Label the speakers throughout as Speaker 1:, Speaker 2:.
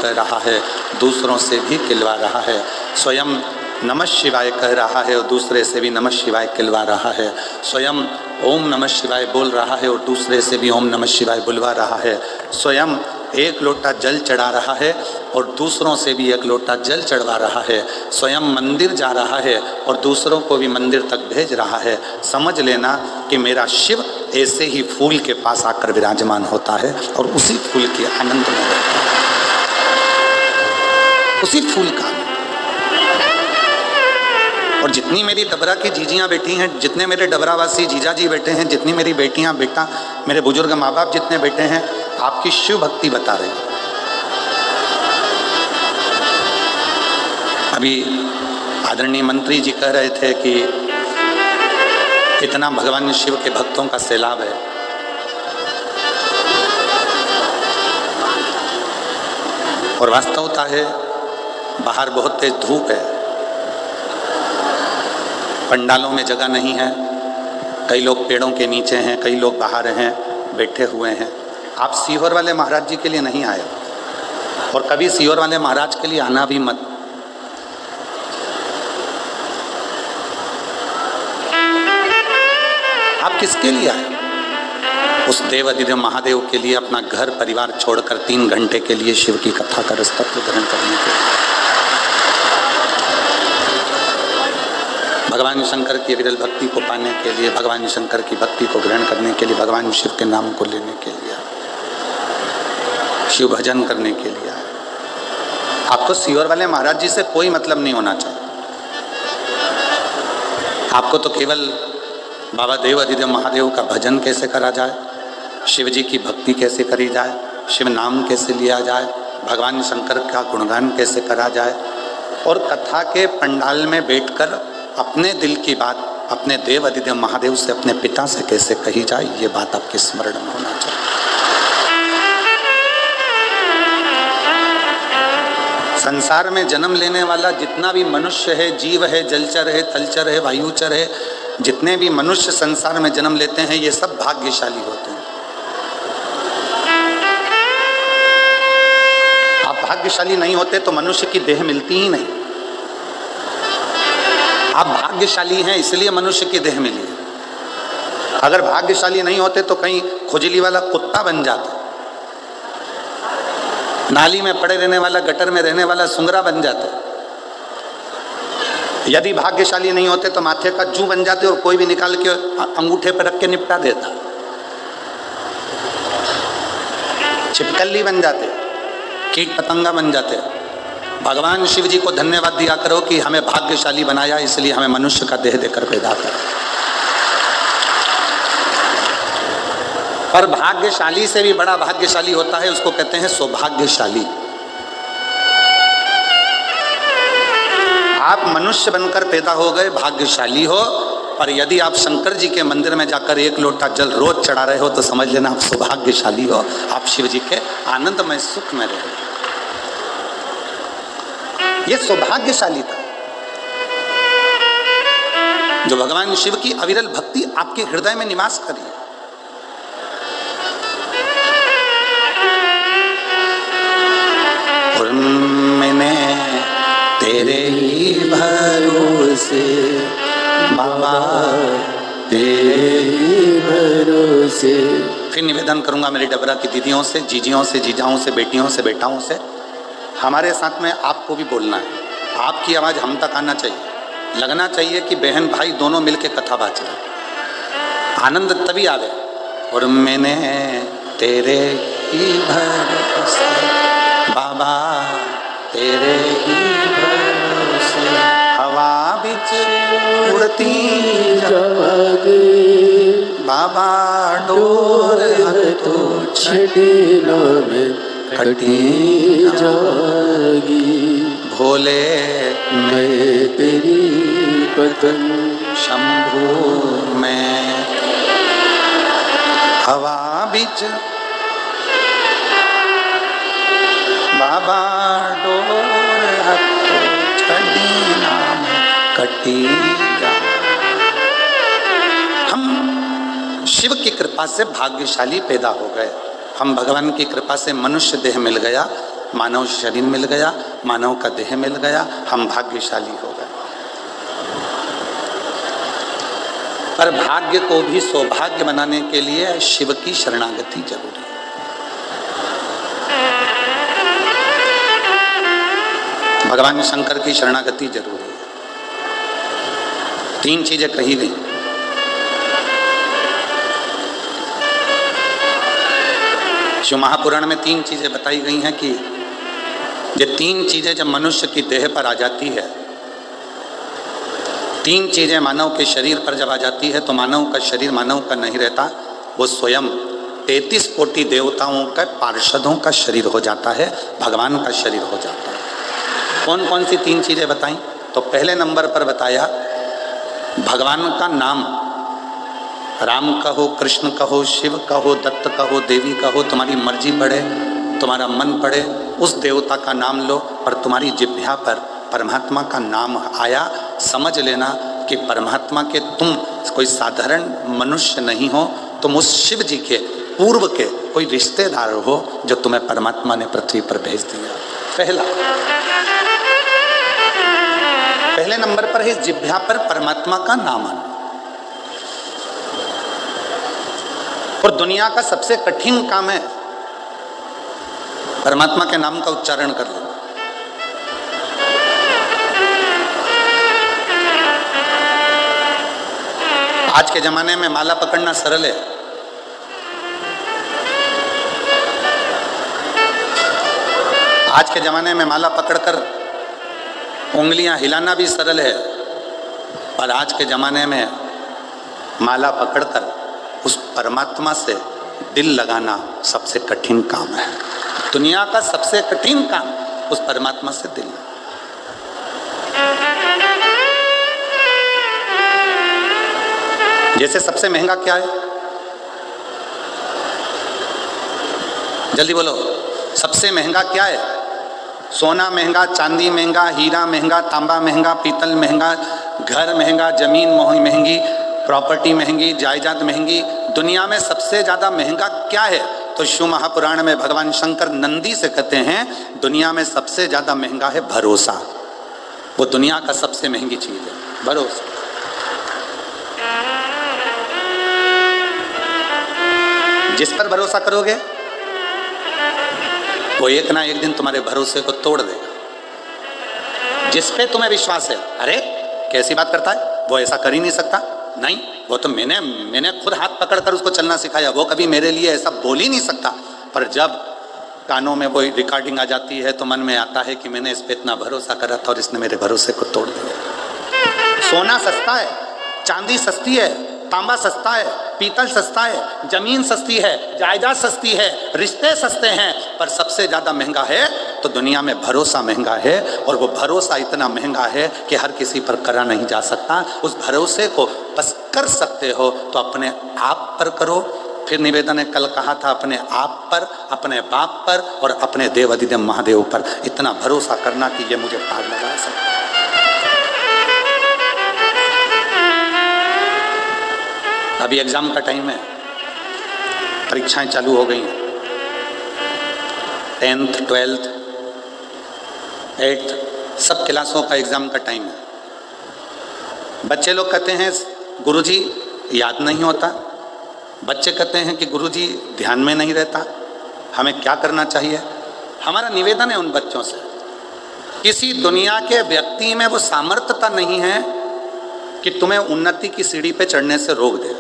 Speaker 1: कह रहा है, दूसरों से भी खिलवा रहा है। स्वयं नमः शिवाय कह रहा है और दूसरे से भी नमः शिवाय खिलवा रहा है। स्वयं ओम नमः शिवाय बोल रहा है और दूसरे से भी ओम नमः शिवाय बुलवा रहा है। स्वयं एक लोटा जल चढ़ा रहा है और दूसरों से भी एक लोटा जल चढ़वा रहा है। स्वयं मंदिर जा रहा है और दूसरों को भी मंदिर तक भेज रहा है। समझ लेना कि मेरा शिव ऐसे ही फूल के पास आकर विराजमान होता है और उसी फूल के आनंद में रहता है, उसी फूल का। और जितनी मेरी डबरा की जीजियाँ बैठी हैं, जितने मेरे डबरावासी जीजा जी बैठे हैं, जितनी मेरी बेटियाँ बेटा, मेरे बुजुर्ग माँ बाप जितने बैठे हैं, आपकी शिव भक्ति बता रहे हैं। अभी आदरणीय मंत्री जी कह रहे थे कि इतना भगवान शिव के भक्तों का सैलाब है। और वास्तवता है, बाहर बहुत तेज धूप है, पंडालों में जगह नहीं है, कई लोग पेड़ों के नीचे हैं, कई लोग बाहर हैं, बैठे हुए हैं। आप सीहोर वाले महाराज जी के लिए नहीं आए और कभी सीहोर वाले महाराज के लिए आना भी मत। आप किसके लिए आए? उस देव अधिदेव महादेव के लिए, अपना घर परिवार छोड़कर 3 घंटे के लिए शिव की कथा का रस्तत्व ग्रहण करने के लिए, भगवान शंकर की विरल भक्ति को पाने के लिए, भगवान शंकर की भक्ति को ग्रहण करने के लिए, भगवान शिव के नाम को लेने के लिए, शिव भजन करने के लिए। आपको सीहोर वाले महाराज जी से कोई मतलब नहीं होना चाहिए। आपको तो केवल बाबा देव अधिदेव महादेव का भजन कैसे करा जाए, शिव जी की भक्ति कैसे करी जाए, शिव नाम कैसे लिया जाए, भगवान शंकर का गुणगान कैसे करा जाए, और कथा के पंडाल में बैठकर अपने दिल की बात अपने देव अधिदेव महादेव से, अपने पिता से कैसे कही जाए, ये बात आपके स्मरण में होना चाहिए। संसार में जन्म लेने वाला जितना भी मनुष्य है, जीव है, जलचर है, थलचर है, वायुचर है, जितने भी मनुष्य संसार में जन्म लेते हैं, ये सब भाग्यशाली होते हैं। आप भाग्यशाली नहीं होते तो मनुष्य की देह मिलती ही नहीं। आप भाग्यशाली हैं इसलिए मनुष्य की देह मिली है। अगर भाग्यशाली नहीं होते तो कहीं खुजली वाला कुत्ता बन जाता, नाली में पड़े रहने वाला, गटर में रहने वाला सुंगरा बन जाता। यदि भाग्यशाली नहीं होते तो माथे का जू बन जाते और कोई भी निकाल के अंगूठे पर रख के निपटा देता, छिपकली बन जाते, कीट पतंगा बन जाते। भगवान शिव जी को धन्यवाद दिया करो कि हमें भाग्यशाली बनाया, इसलिए हमें मनुष्य का देह देकर पैदा करा। पर भाग्यशाली से भी बड़ा भाग्यशाली होता है, उसको कहते हैं सौभाग्यशाली। आप मनुष्य बनकर पैदा हो गए, भाग्यशाली हो। पर यदि आप शंकर जी के मंदिर में जाकर 1 लोटा जल रोज चढ़ा रहे हो तो समझ लेना आप सौभाग्यशाली हो, आप शिव जी के आनंदमय सुख में रहे। ये सौभाग्यशाली था जो भगवान शिव की अविरल भक्ति आपके हृदय में निवास करी। और मैंने तेरे ही भरोसे बाबा, तेरे ही भरोसे। फिर निवेदन करूंगा मेरी डबरा की दीदियों से, जीजियों से, जीजाओं से, बेटियों से, बेटाओं से, हमारे साथ में आपको भी बोलना है। आपकी आवाज़ हम तक आना चाहिए, लगना चाहिए कि बहन भाई दोनों मिलके कथा बाज रहे। आनंद तभी आवे। और मैंने तेरे ही भरोसे बाबा, तेरे ही भरोसे हवा बिच उड़ती जागे बाबा, डोर तो छड़ना में कटी जागी। भोले मैं तेरी पतंग, शंभू मैं हवा बिच बाबा, डोर तो छड़ना में कटी जागी। हम शिव की कृपा से भाग्यशाली पैदा हो गए, हम भगवान की कृपा से मनुष्य देह मिल गया मानव शरीर मिल गया, मानव का देह मिल गया, हम भाग्यशाली हो गए। पर भाग्य को भी सौभाग्य बनाने के लिए शिव की शरणागति जरूरी है। भगवान शंकर की शरणागति जरूरी है। 3 चीजें कही गई। शिव महापुराण में 3 चीजें बताई गई हैं कि ये 3 चीजें जब मनुष्य की देह पर आ जाती है, 3 चीजें मानव के शरीर पर जब आ जाती है तो मानव का शरीर मानव का नहीं रहता, वो स्वयं 33 कोटि देवताओं का पार्षदों का शरीर हो जाता है, भगवान का शरीर हो जाता है। कौन कौन सी 3 चीजें बताई? तो पहले नंबर पर बताया भगवान का नाम, राम कहो, कृष्ण कहो, शिव कहो, दत्त कहो, देवी कहो, तुम्हारी मर्जी पड़े, तुम्हारा मन पड़े, उस देवता का नाम लो, पर तुम्हारी जिह्वा पर परमात्मा का नाम आया, समझ लेना कि परमात्मा के तुम कोई साधारण मनुष्य नहीं हो, तुम उस शिव जी के पूर्व के कोई रिश्तेदार हो जो तुम्हें परमात्मा ने पृथ्वी पर भेज दिया। पहले नंबर पर है जिह्वा पर परमात्मा का नाम आना। और दुनिया का सबसे कठिन काम है परमात्मा के नाम का उच्चारण कर लेना। आज के जमाने में माला पकड़ना सरल है, आज के जमाने में माला पकड़कर उंगलियां हिलाना भी सरल है, पर आज के जमाने में माला पकड़कर उस परमात्मा से दिल लगाना सबसे कठिन काम है। दुनिया का सबसे कठिन काम उस परमात्मा से दिल। जैसे सबसे महंगा क्या है? जल्दी बोलो, सबसे महंगा क्या है? सोना महंगा, चांदी महंगा, हीरा महंगा, तांबा महंगा, पीतल महंगा, घर महंगा, जमीन महंगी, प्रॉपर्टी महंगी, जायदाद महंगी। दुनिया में सबसे ज्यादा महंगा क्या है? तो शिव महापुराण में भगवान शंकर नंदी से कहते हैं दुनिया में सबसे ज्यादा महंगा है भरोसा। वो दुनिया का सबसे महंगी चीज है, भरोसा। जिस पर भरोसा करोगे वो एक ना एक दिन तुम्हारे भरोसे को तोड़ देगा। जिस पे तुम्हें विश्वास है, अरे कैसी बात करता है, वो ऐसा कर ही नहीं सकता, नहीं वो तो मैंने खुद हाथ पकड़कर उसको चलना सिखाया, वो कभी मेरे लिए ऐसा बोल ही नहीं सकता। पर जब कानों में वो रिकॉर्डिंग आ जाती है तो मन में आता है कि मैंने इस पे इतना भरोसा करा था और इसने मेरे भरोसे को तोड़ दिया। सोना सस्ता है, चांदी सस्ती है, तांबा सस्ता है, पीतल सस्ता है, जमीन सस्ती है, जायदाद सस्ती है, रिश्ते सस्ते हैं, पर सबसे ज्यादा महंगा है तो दुनिया में भरोसा महंगा है। और वो भरोसा इतना महंगा है कि हर किसी पर करा नहीं जा सकता। उस भरोसे को बस कर सकते हो तो अपने आप पर करो। फिर निवेदन ने कल कहा था अपने आप पर, अपने बाप पर और अपने देव अधिदेव महादेव पर इतना भरोसा करना कि ये मुझे पार लगा सकता। अभी एग्जाम का टाइम है, परीक्षाएं चालू हो गई हैं, 10th 12th 8th सब क्लासों का एग्जाम का टाइम है। बच्चे लोग कहते हैं गुरुजी याद नहीं होता, बच्चे कहते हैं कि गुरुजी ध्यान में नहीं रहता, हमें क्या करना चाहिए? हमारा निवेदन है उन बच्चों से, किसी दुनिया के व्यक्ति में वो सामर्थ्यता नहीं है कि तुम्हें उन्नति की सीढ़ी पे चढ़ने से रोक दे।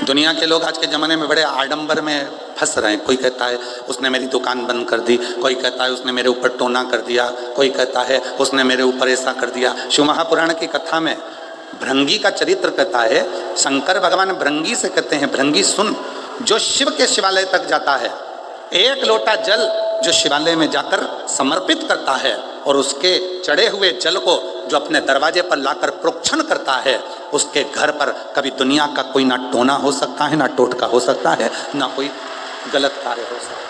Speaker 1: दुनिया के लोग आज के ज़माने में बड़े आडंबर में फंस रहे हैं। कोई कहता है उसने मेरी दुकान बंद कर दी, कोई कहता है उसने मेरे ऊपर टोना कर दिया, कोई कहता है उसने मेरे ऊपर ऐसा कर दिया। शिव महापुराण की कथा में भृंगी का चरित्र कहता है, शंकर भगवान भृंगी से कहते हैं, भृंगी सुन, जो शिव के शिवालय तक जाता है, एक लोटा जल जो शिवालय में जाकर समर्पित करता है और उसके चढ़े हुए जल को जो अपने दरवाजे पर लाकर प्रोक्षण करता है, उसके घर पर कभी दुनिया का कोई ना टोना हो सकता है, ना टोटका हो सकता है, ना कोई गलत कार्य हो सकता है।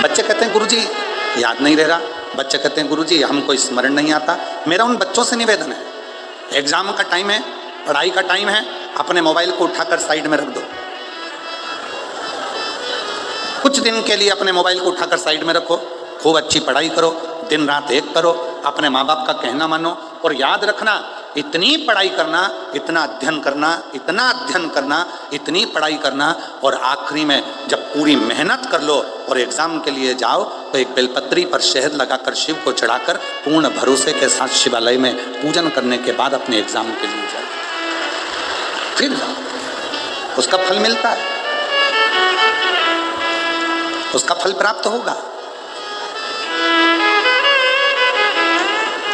Speaker 1: बच्चे कहते हैं गुरुजी याद नहीं रह रहा, बच्चे कहते हैं गुरुजी हमको स्मरण नहीं आता। मेरा उन बच्चों से निवेदन है, एग्जाम का टाइम है, पढ़ाई का टाइम है, अपने मोबाइल को उठाकर साइड में रख दो। कुछ दिन के लिए अपने मोबाइल को उठाकर साइड में रखो, खूब अच्छी पढ़ाई करो, दिन रात एक करो, अपने माँ बाप का कहना मानो। और याद रखना, इतनी पढ़ाई करना, इतना अध्ययन करना, इतना अध्ययन करना, इतनी पढ़ाई करना, और आखिरी में जब पूरी मेहनत कर लो और एग्जाम के लिए जाओ तो एक बेलपत्री पर शहद लगाकर शिव को चढ़ाकर पूर्ण भरोसे के साथ शिवालय में पूजन करने के बाद अपने एग्जाम के लिए जाओ, फिर जाओ, उसका फल मिलता है, उसका फल प्राप्त होगा।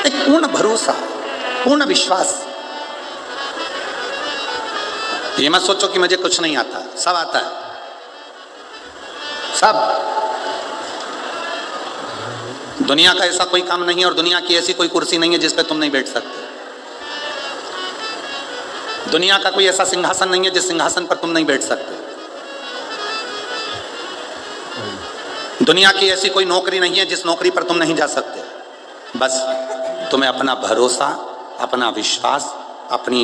Speaker 1: एक पूर्ण भरोसा, पूर्ण विश्वास। ये मत सोचो कि मुझे कुछ नहीं आता, सब आता है, सब। दुनिया का ऐसा कोई काम नहीं है और दुनिया की ऐसी कोई कुर्सी नहीं है जिस पे तुम नहीं बैठ सकते। दुनिया का कोई ऐसा सिंहासन नहीं है जिस सिंहासन पर तुम नहीं बैठ सकते। दुनिया की ऐसी कोई नौकरी नहीं है जिस नौकरी पर तुम नहीं जा सकते। बस तुम्हें अपना भरोसा, अपना विश्वास, अपनी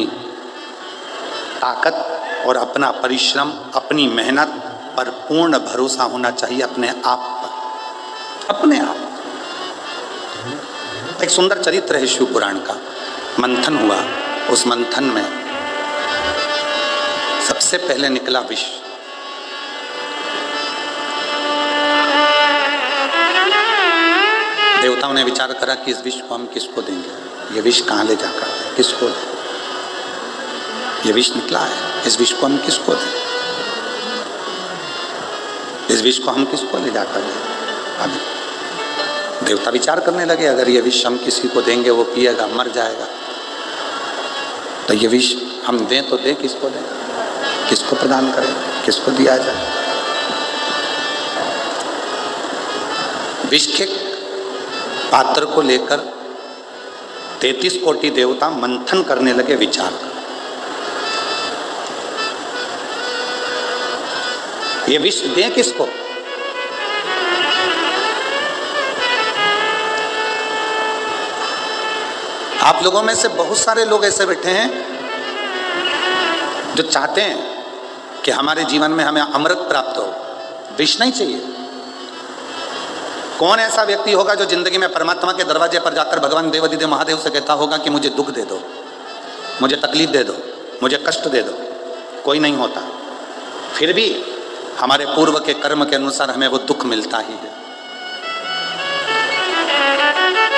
Speaker 1: ताकत और अपना परिश्रम, अपनी मेहनत पर पूर्ण भरोसा होना चाहिए, अपने आप पर, अपने आप। एक सुंदर चरित्र है शिव पुराण का। मंथन हुआ, उस मंथन में सबसे पहले निकला विष। देवताओं ने विचार करा कि इस विष को हम किसको देंगे, ये विष कहाँ ले जाकर किसको दें, ये विष निकला है, इस विष को हम किसको दें, इस विष को हम किसको ले जाकर दें। अब देवता विचार करने लगे, अगर ये विष हम किसी को देंगे वो पिएगा मर जाएगा, तो ये विष हम दें तो दें किसको दें, किसको प्रदान करें, किसको दिया जाए। विष के पात्र को लेकर 33 कोटि देवता मंथन करने लगे, विचार कर। ये विष दें किसको? आप लोगों में से बहुत सारे लोग ऐसे बैठे हैं जो चाहते हैं कि हमारे जीवन में हमें अमृत प्राप्त हो, विष नहीं चाहिए। कौन ऐसा व्यक्ति होगा जो जिंदगी में परमात्मा के दरवाजे पर जाकर भगवान देवाधिदेव महादेव से कहता होगा कि मुझे दुख दे दो, मुझे तकलीफ दे दो, मुझे कष्ट दे दो? कोई नहीं होता। फिर भी हमारे पूर्व के कर्म के अनुसार हमें वो दुख मिलता ही है।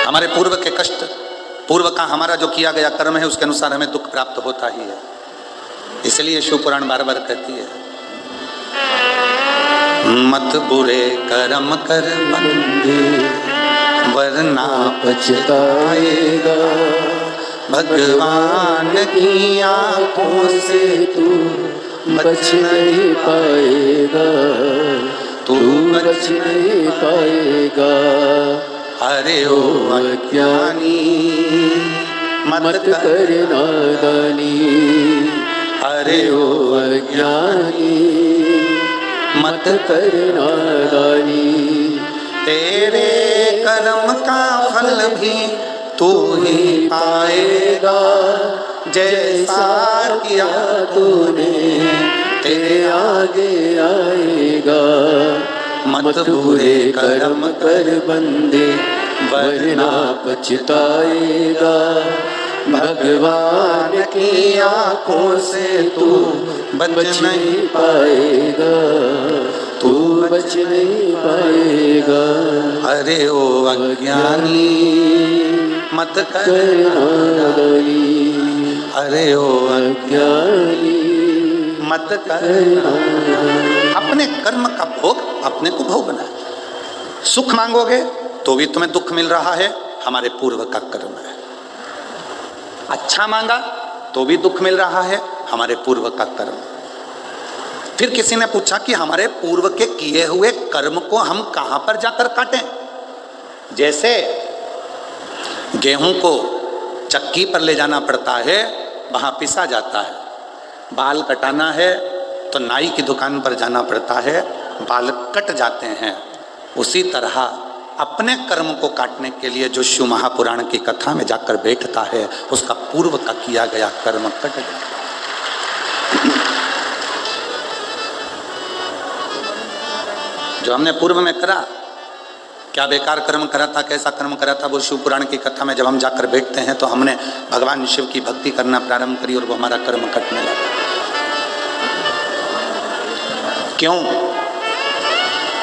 Speaker 1: हमारे पूर्व के कष्ट, पूर्व का हमारा जो किया गया कर्म है उसके अनुसार हमें दुख प्राप्त होता ही है। इसलिए शिव पुराण बार बार कहती है, मत बुरे कर्म कर बंदे वरना पछताएगा, भगवान की आंखों से तू बच नहीं पाएगा, तू बच नहीं पाएगा। अरे ओ अज्ञानी मत कर नादानी, अरे ओ अज्ञानी मत कर नादानी, तेरे कर्म का फल भी तू ही पाएगा, जैसा किया तूने तेरे आगे आएगा। मत बुरे कर्म कर बंदे वरना पछताएगा, भगवान की आंखों से तू बच नहीं पाएगा, तू बच नहीं पाएगा। अरे ओ अज्ञानी मत कर नादानी, अरे ओ अज्ञानी मत कर नादानी। अपने कर्म का भोग अपने को भोगना है। सुख मांगोगे तो भी तुम्हें दुख मिल रहा है, हमारे पूर्व का कर्म है। अच्छा मांगा तो भी दुख मिल रहा है, हमारे पूर्व का कर्म। फिर किसी ने पूछा कि हमारे पूर्व के किए हुए कर्म को हम कहां पर जाकर काटें? जैसे गेहूं को चक्की पर ले जाना पड़ता है, वहां पिसा जाता है। बाल कटाना है तो नाई की दुकान पर जाना पड़ता है, बाल कट जाते हैं। उसी तरह अपने कर्म को काटने के लिए जो शिव महापुराण की कथा में जाकर बैठता है, उसका पूर्व का किया गया कर्म कट जाता है। जो हमने पूर्व में करा, क्या बेकार कर्म करा था, कैसा कर्म करा था, वो शिव पुराण की कथा में जब हम जाकर बैठते हैं तो हमने भगवान शिव की भक्ति करना प्रारंभ करी और वो हमारा कर्म कटने लगा। क्यों?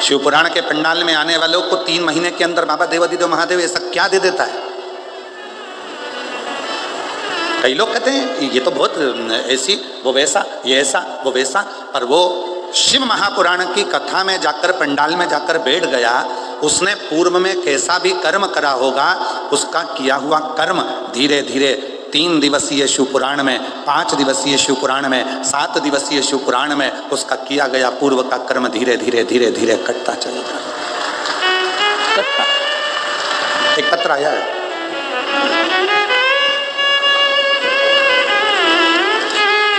Speaker 1: शिव पुराण के पंडाल में आने वालों को 3 महीने के अंदर बाबा देवादिदेव महादेव ऐसा क्या दे देता है? कई लोग कहते हैं ये तो बहुत ऐसी, वो वैसा, ये ऐसा, वो वैसा, पर वो शिव महापुराण की कथा में जाकर पंडाल में जाकर बैठ गया, उसने पूर्व में कैसा भी कर्म करा होगा, उसका किया हुआ कर्म धीरे धीरे 3 दिवसीय शिव पुराण में, 5 दिवसीय शिव पुराण में, 7 दिवसीय शिव पुराण में उसका किया गया पूर्व का कर्म धीरे धीरे धीरे धीरे कटता चलेगा। एक पत्र आया है,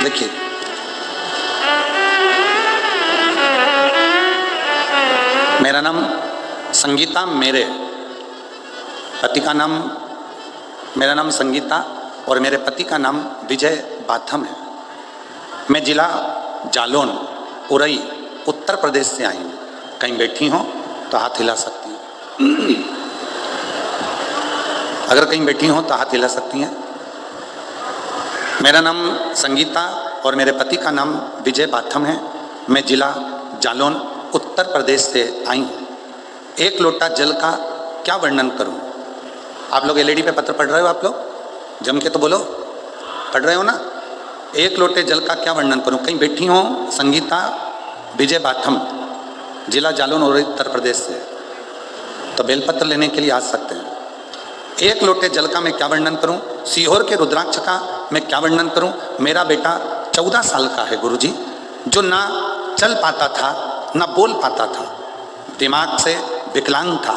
Speaker 1: देखिए, मेरा नाम संगीता, मेरे पति का नाम, मेरा नाम संगीता और मेरे पति का नाम विजय बाथम है। मैं जिला जालौन, उरई, उत्तर प्रदेश से आई हूँ। कहीं बैठी हो तो हाथ हिला सकती हैं। अगर कहीं बैठी हो तो हाथ हिला सकती हैं। मेरा नाम संगीता और मेरे पति का नाम विजय बाथम है। मैं जिला जालौन, उत्तर प्रदेश से आई हूँ। 1 लोटा जल का क्या वर्णन करूँ? आप लोग एलईडी पे पत्र पढ़ रहे हो? आप लोग जम के तो बोलो, पढ़ रहे हो ना? 1 लोटे जल का क्या वर्णन करूँ? कहीं बैठी हो संगीता विजय बाथम, जिला जालौन और उत्तर प्रदेश से, तो बेलपत्र लेने के लिए आ सकते हैं। 1 लोटे जल का मैं क्या वर्णन करूं? सीहोर के रुद्राक्ष का मैं क्या वर्णन करूं? मेरा बेटा 14 साल का है गुरुजी, जो ना चल पाता था ना बोल पाता था, दिमाग से विकलांग था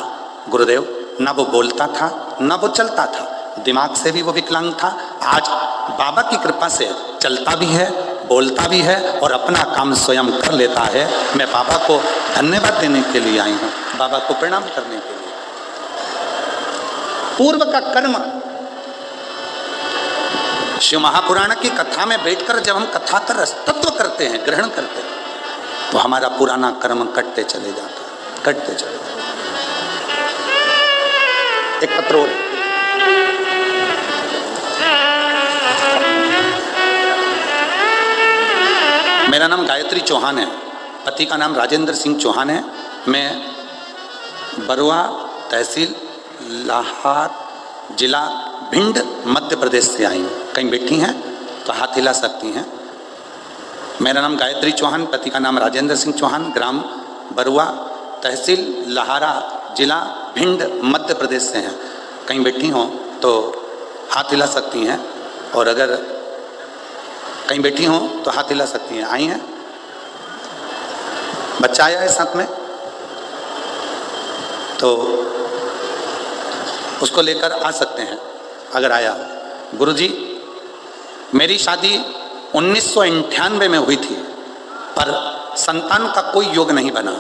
Speaker 1: गुरुदेव, ना वो बोलता था ना वो चलता था, दिमाग से भी वो विकलांग था। आज बाबा की कृपा से चलता भी है, बोलता भी है और अपना काम स्वयं कर लेता है। मैं बाबा को धन्यवाद देने के लिए आई हूँ, बाबा को प्रणाम करने के लिए। पूर्व का कर्म, शिव महापुराण की कथा में बैठकर जब हम कथा का रसतत्व करते हैं, ग्रहण करते हैं, तो हमारा पुराना कर्म कटते चले जाता है, कटते चले जाता है। एक पत्र और, मेरा नाम गायत्री चौहान है, पति का नाम राजेंद्र सिंह चौहान है। मैं बरुआ तहसील लाहार जिला भिंड मध्य प्रदेश से आई हूँ। कहीं बैठी हैं तो हाथ हिला सकती हैं। मेरा नाम गायत्री चौहान, पति का नाम राजेंद्र सिंह चौहान, ग्राम बरुआ तहसील लाहारा जिला भिंड मध्य प्रदेश से हैं। कहीं बैठी हों तो हाथ हिला सकती हैं, और अगर कहीं बैठी हों तो हाथ हिला सकती हैं। आई हैं? बच्चा आया है साथ में तो उसको लेकर आ सकते हैं अगर आया। गुरुजी, मेरी शादी 1998 में हुई थी, पर संतान का कोई योग नहीं बना।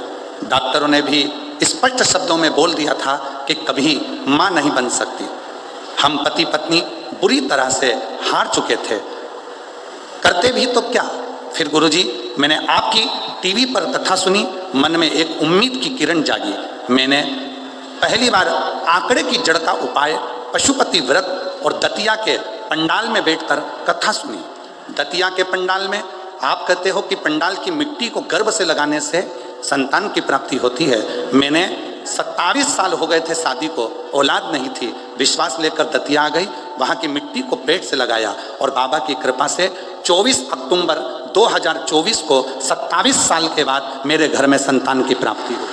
Speaker 1: डॉक्टरों ने भी स्पष्ट शब्दों में बोल दिया था कि कभी मां नहीं बन सकती। हम पति पत्नी बुरी तरह से हार चुके थे, करते भी तो क्या। फिर गुरुजी, मैंने आपकी टीवी पर कथा सुनी, मन में एक उम्मीद की किरण जागी। मैंने पहली बार आंकड़े की जड़ का उपाय, पशुपति व्रत और दतिया के पंडाल में बैठकर कथा सुनी। दतिया के पंडाल में आप कहते हो कि पंडाल की मिट्टी को गर्भ से लगाने से संतान की प्राप्ति होती है। मैंने 27 साल हो गए थे शादी को, औलाद नहीं थी। विश्वास लेकर दतिया आ गई, वहाँ की मिट्टी को पेट से लगाया और बाबा की कृपा से 24 अक्टूबर 2024 को 27 साल के बाद मेरे घर में संतान की प्राप्ति हुई।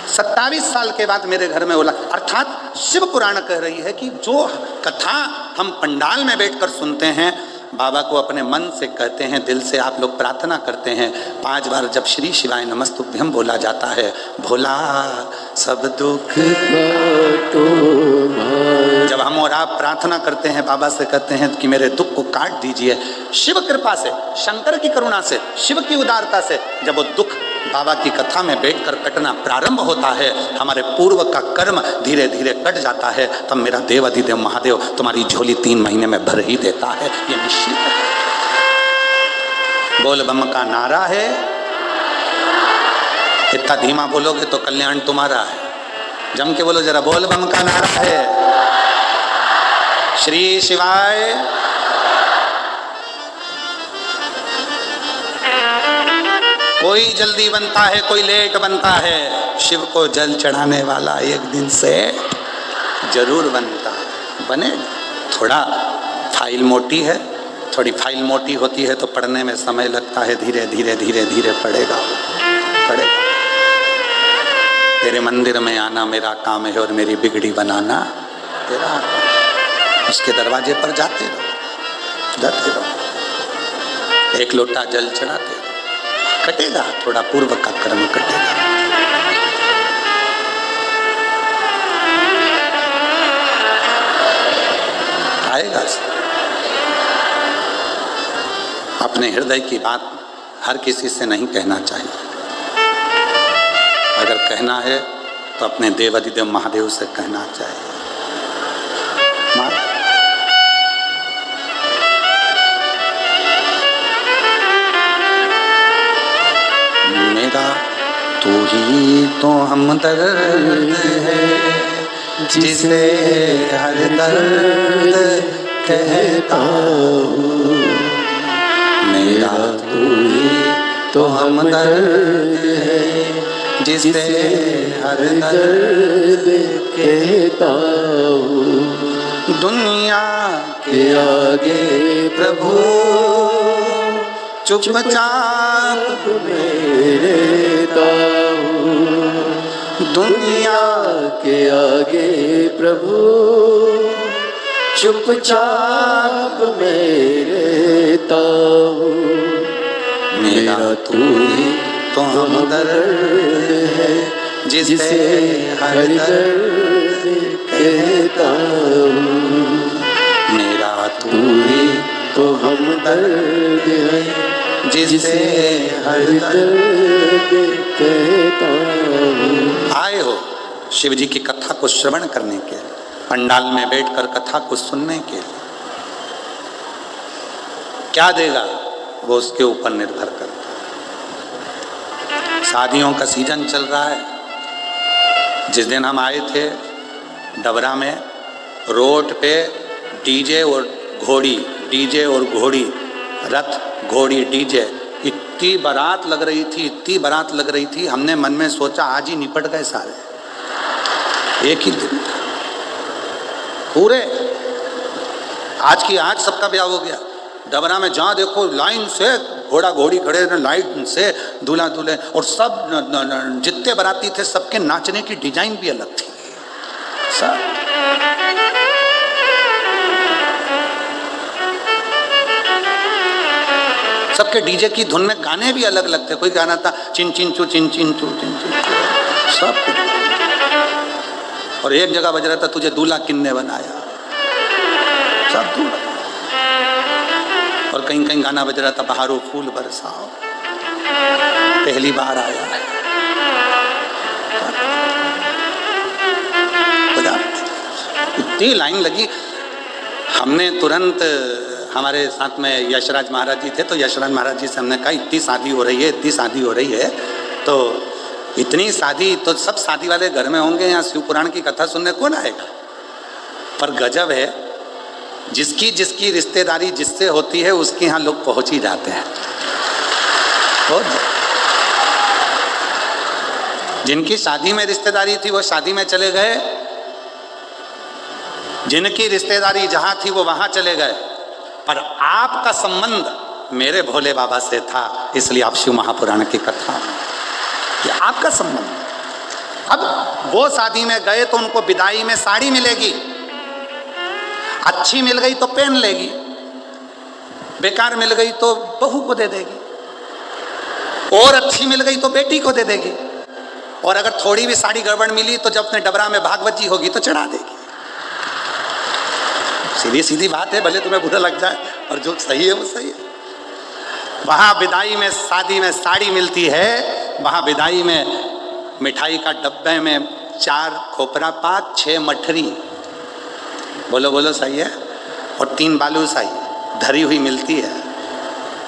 Speaker 1: 27 साल के बाद मेरे घर में औलाद। अर्थात शिव पुराण कह रही है कि जो कथा हम पंडाल में बैठकर सुनते हैं, बाबा को अपने मन से कहते हैं, दिल से आप लोग प्रार्थना करते हैं। 5 बार जब श्री शिवाय नमस्तुभ्यम बोला जाता है, भोला सब दुख जब हम और आप प्रार्थना करते हैं, बाबा से कहते हैं कि मेरे दुख को काट दीजिए, शिव कृपा से, शंकर की करुणा से, शिव की उदारता से जब वो दुख बाबा की कथा में बैठकर कटना प्रारंभ होता है, हमारे पूर्व का कर्म धीरे धीरे कट जाता है, तब मेरा देव अधिदेव महादेव तुम्हारी झोली 3 महीने में भर ही देता है, ये निश्चित है। बोल बम का नारा है, इतना धीमा बोलोगे तो कल्याण तुम्हारा है। जम के बोलो जरा, बोल बम का नारा है, श्री शिवाय। कोई जल्दी बनता है, कोई लेट बनता है, शिव को जल चढ़ाने वाला एक दिन से जरूर बनता है, बने। थोड़ा फाइल मोटी है, थोड़ी फाइल मोटी होती है तो पढ़ने में समय लगता है, धीरे धीरे धीरे धीरे पढ़ेगा। तेरे मंदिर में आना मेरा काम है और मेरी बिगड़ी बनाना तेरा। उसके दरवाजे पर जाते रहो, एक लोटा जल चढ़ाते रहो, कटेगा, थोड़ा पूर्व का कर्म कटेगा। आएगा। अपने हृदय की बात हर किसी से नहीं कहना चाहिए, अगर कहना है तो अपने देव अधिदेव महादेव से कहना चाहिए। मेरा तू ही तो हमदर्द है, जिसे हर दर्द कहता हूँ। मेरा तू ही तो हमदर्द है, जिसे हर दर्द कहता हूँ। दुनिया के आगे प्रभु चुपचाप मेरे ताऊ। दुनिया के आगे प्रभु चुपचाप मेरे ताऊ। मेरा तू ही तो हमदर्द है, जिसे हर दर्द कहता हूँ। मेरा तू ही तो हमदर्द है, जिसे हर दर्द कहता हूँ। आए हो शिव जी की कथा को श्रवण करने के, पंडाल में बैठकर कथा को सुनने के, क्या देगा वो उसके ऊपर निर्भर करता है। शादियों का सीजन चल रहा है। जिस दिन हम आए थे डबरा में, रोड पे डीजे और घोड़ी, डीजे और घोड़ी, रथ घोड़ी डीजे, इतनी बारात लग रही थी, इतनी बारात लग रही थी। हमने मन में सोचा आज ही निपट गए सारे, एक ही दिन पूरे। आज की आज सबका ब्याह हो गया। डबरा में जहाँ देखो लाइन से घोड़ा घोड़ी खड़े, लाइन से दूल्हा दूल्हे, और सब जितने बाराती थे सबके नाचने की डिजाइन भी अलग थी। सब सबके डीजे की धुन में गाने भी अलग अलग थे। कोई गाना था चिन चिन चू चिन चिन चू चिन चिन चू, सब। और एक जगह बज रहा था तुझे दूल्हा किन्ने बनाया, सब दूल्हा। और कहीं कहीं गाना बज रहा था बहारो फूल बरसाओ, पहली बार आया है। इतनी लाइन लगी। हमने तुरंत, हमारे साथ में यशराज महाराज जी थे, तो यशराज महाराज जी से हमने कहा इतनी शादी हो रही है, इतनी शादी हो रही है, तो इतनी शादी तो सब शादी वाले घर में होंगे, यहाँ शिव पुराण की कथा सुनने कौन आएगा। पर गजब है, जिसकी जिसकी रिश्तेदारी जिससे होती है उसके यहाँ लोग पहुंच ही जाते हैं। और जिनकी शादी में रिश्तेदारी थी वो शादी में चले गए, जिनकी रिश्तेदारी जहां थी वो वहां चले गए। पर आपका संबंध मेरे भोले बाबा से था, इसलिए आप शिव महापुराण की कथा, ये आपका संबंध। अब वो शादी में गए तो उनको विदाई में साड़ी मिलेगी, अच्छी मिल गई तो पहन लेगी, बेकार मिल गई तो बहू को दे देगी, और अच्छी मिल गई तो बेटी को दे देगी, और अगर थोड़ी भी साड़ी गड़बड़ मिली तो जब अपने डबरा में भागवत जी होगी तो चढ़ा देगी। सीधी सीधी बात है, भले तुम्हें बुरा लग जाए, और जो सही है वो सही है। वहां विदाई में शादी में साड़ी मिलती है वहाँ विदाई में मिठाई का डब्बे में 4 खोपरा पात, 6 मठरी, बोलो बोलो सही है, और 3 बालूशाही धरी हुई मिलती है।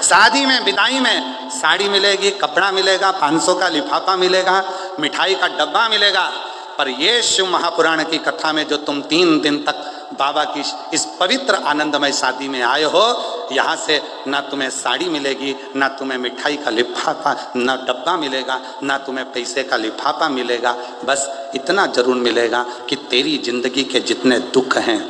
Speaker 1: शादी में विदाई में साड़ी मिलेगी, कपड़ा मिलेगा, 500 का लिफाफा मिलेगा, मिठाई का डब्बा मिलेगा। पर ये शिव महापुराण की कथा में जो तुम 3 दिन तक बाबा की इस पवित्र आनंदमय शादी में आए हो, यहाँ से ना तुम्हें साड़ी मिलेगी, ना तुम्हें मिठाई का लिफाफा, ना डब्बा मिलेगा, ना तुम्हें पैसे का लिफाफा मिलेगा। बस इतना जरूर मिलेगा कि तेरी जिंदगी के जितने दुख हैं,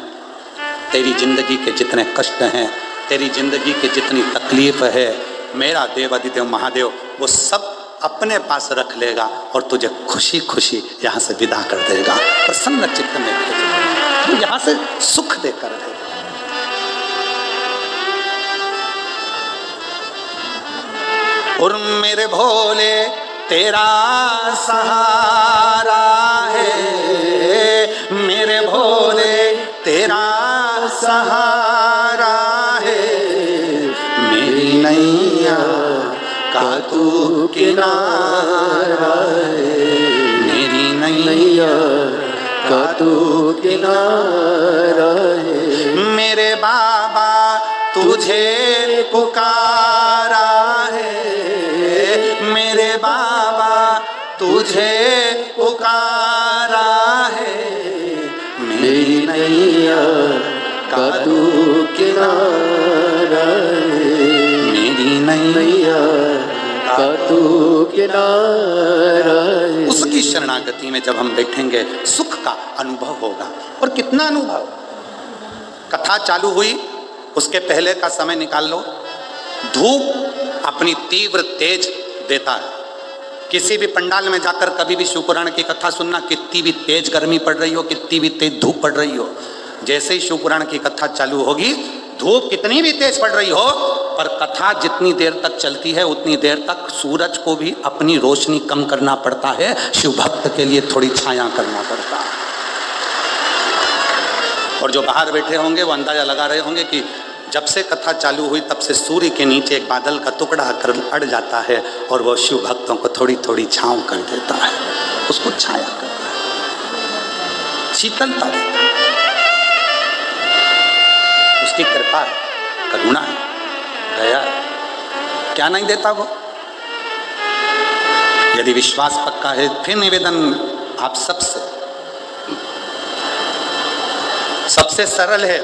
Speaker 1: तेरी जिंदगी के जितने कष्ट हैं, तेरी जिंदगी की जितनी तकलीफ है, मेरा देव अधिदेव महादेव वो सब अपने पास रख लेगा और तुझे खुशी खुशी यहाँ से विदा कर देगा, प्रसन्न चित्त में भेजेगा, तो यहाँ से सुख देकर देगा। और मेरे भोले तेरा सहारा है, मेरे भोले तेरा सहारा है, मेरी नैया का तू किनारा है, मेरी नैया का तू किनारा है। मेरे बाबा तुझे पुकारा है, मेरे बाबा तुझे पुकारा है, मेरी नैया का तू किनारा है, मेरी नैया का तू किनारा है। उसकी शरणागति में जब हम बैठेंगे सुख का अनुभव होगा। और कितना अनुभव। कथा चालू हुई, उसके पहले का समय निकाल लो। धूप अपनी तीव्र तेज देता है। किसी भी पंडाल में जाकर कभी भी शिवपुराण की कथा सुनना, कितनी भी तेज गर्मी पड़ रही हो, कितनी भी तेज धूप पड़ रही हो, जैसे ही शिवपुराण की कथा चालू होगी, धूप कितनी भी तेज पड़ रही हो, पर कथा जितनी देर तक चलती है उतनी देर तक सूरज को भी अपनी रोशनी कम करना पड़ता है, शिव भक्त के लिए थोड़ी छाया करना पड़ता है। और जो बाहर बैठे होंगे वो अंदाजा लगा रहे होंगे कि जब से कथा चालू हुई तब से सूर्य के नीचे एक बादल का टुकड़ा आकर अड़ जाता है और वो शिव भक्तों को थोड़ी थोड़ी छांव कर देता है, उसको छाया करता है, शीतलता देता है। उसकी कृपा है, करुणा है, दया है, क्या नहीं देता वो। यदि विश्वास पक्का है, फिर निवेदन आप सबसे सरल है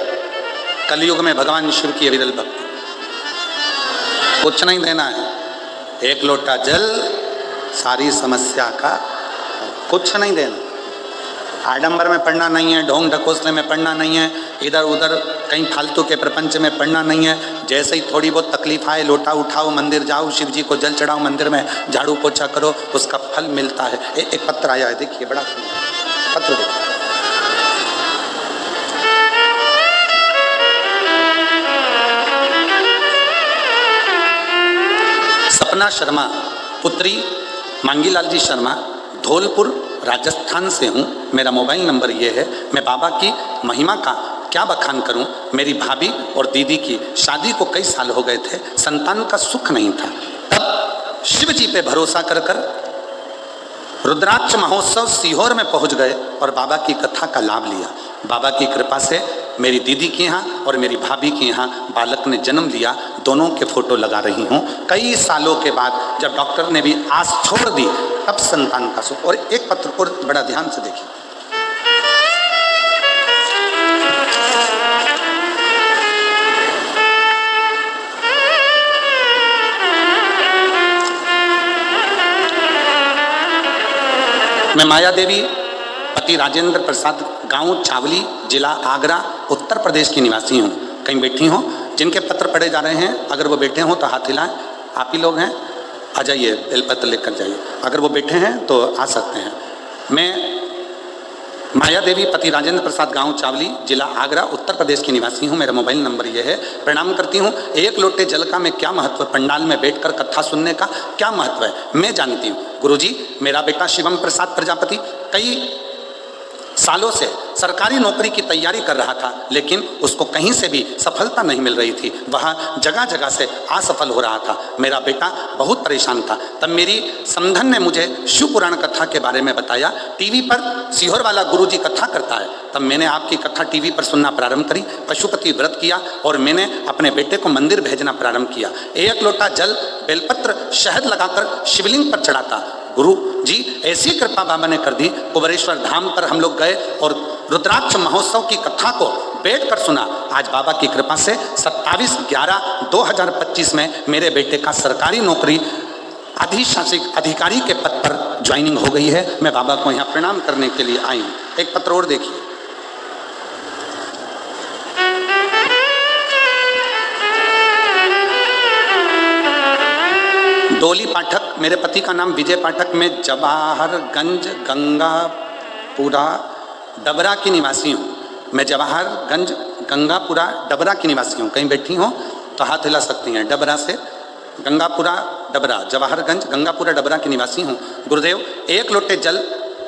Speaker 1: कलयुग में भगवान शिव की अविरल भक्ति। कुछ नहीं देना है, एक लोटा जल सारी समस्या का, कुछ नहीं देना। आडंबर में पढ़ना नहीं है, ढोंग ढकोसले में पढ़ना नहीं है, इधर उधर कहीं फालतू के प्रपंच में पढ़ना नहीं है। जैसे ही थोड़ी बहुत तकलीफ आए, लोटा उठाओ, मंदिर जाओ, शिव जी को जल चढ़ाओ, मंदिर में झाड़ू पोछा करो, उसका फल मिलता है। एक पत्र आया है, देखिए, बड़ा पत्र देखिए। सपना शर्मा, पुत्री मांगीलाल जी शर्मा, धौलपुर राजस्थान से हूँ। मेरा मोबाइल नंबर ये है। मैं बाबा की महिमा का क्या बखान करूँ। मेरी भाभी और दीदी की शादी को कई साल हो गए थे, संतान का सुख नहीं था। तब शिव जी पे भरोसा कर कर रुद्राक्ष महोत्सव सीहोर में पहुँच गए और बाबा की कथा का लाभ लिया। बाबा की कृपा से मेरी दीदी के यहाँ और मेरी भाभी के यहाँ बालक ने जन्म लिया। दोनों के फोटो लगा रही हूँ। कई सालों के बाद जब डॉक्टर ने भी आस छोड़ दी, तब संतान का सुख। और एक पत्र को बड़ा ध्यान से देखिए। मैं माया देवी, पति राजेंद्र प्रसाद, गांव चावली, जिला आगरा, उत्तर प्रदेश की निवासी हूँ। कहीं बैठी हो, जिनके पत्र पढ़े जा रहे हैं, अगर वो बैठे हों तो हाथ हिलाएं। आप ही लोग हैं, आ जाइए, बेलपत्र लेकर जाइए। अगर वो बैठे हैं तो आ सकते हैं। मैं माया देवी, पति राजेंद्र प्रसाद, गांव चावली, जिला आगरा, उत्तर प्रदेश की निवासी हूँ। मेरा मोबाइल नंबर ये है। प्रणाम करती हूँ। एक लोटे जल का मैं क्या महत्व, पंडाल में बैठकर कथा सुनने का क्या महत्व है, मैं जानती हूँ। गुरुजी, मेरा बेटा शिवम प्रसाद प्रजापति कई सालों से सरकारी नौकरी की तैयारी कर रहा था, लेकिन उसको कहीं से भी सफलता नहीं मिल रही थी। वह जगह जगह से असफल हो रहा था। मेरा बेटा बहुत परेशान था। तब मेरी समधन ने मुझे शिव पुराण कथा के बारे में बताया। टीवी पर सीहोर वाला गुरुजी कथा करता है। तब मैंने आपकी कथा टीवी पर सुनना प्रारंभ करी, पशुपति व्रत किया और मैंने अपने बेटे को मंदिर भेजना प्रारंभ किया। 1 लोटा जल, बेलपत्र, शहद लगाकर शिवलिंग पर चढ़ाता। गुरु जी ऐसी कृपा बाबा ने कर दी। कुबेरेश्वर धाम पर हम लोग गए और रुद्राक्ष महोत्सव की कथा को बैठकर सुना। आज बाबा की कृपा से 27/11/2025 में मेरे बेटे का सरकारी नौकरी अधिशासिक अधिकारी के पद पर ज्वाइनिंग हो गई है। मैं बाबा को यहाँ प्रणाम करने के लिए आई हूँ। एक पत्र और देखिए। डोली पाठक, मेरे पति का नाम विजय पाठक, मैं जवाहरगंज गंगापुरा डबरा की निवासी हूँ। मैं जवाहरगंज गंगापुरा डबरा की निवासी हूँ। कहीं बैठी हो तो हाथ हिला सकती हैं। डबरा से गंगापुरा डबरा, जवाहरगंज गंगापुरा डबरा की निवासी हूँ। गुरुदेव, 1 लोटे जल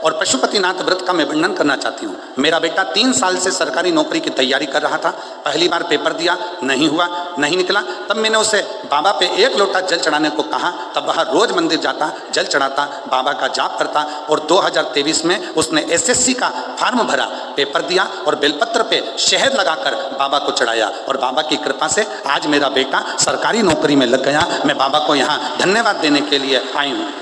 Speaker 1: और पशुपतिनाथ व्रत का मैं वर्णन करना चाहती हूँ। मेरा बेटा 3 साल से सरकारी नौकरी की तैयारी कर रहा था। पहली बार पेपर दिया, नहीं हुआ, नहीं निकला। तब मैंने उसे बाबा पे 1 लोटा जल चढ़ाने को कहा। तब वह रोज मंदिर जाता, जल चढ़ाता, बाबा का जाप करता और 2023 में उसने एसएससी का फॉर्म भरा, पेपर दिया और बेलपत्र पे शहद लगाकर बाबा को चढ़ाया और बाबा की कृपा से आज मेरा बेटा सरकारी नौकरी में लग गया। मैं बाबा को यहाँ धन्यवाद देने के लिए आई हूँ।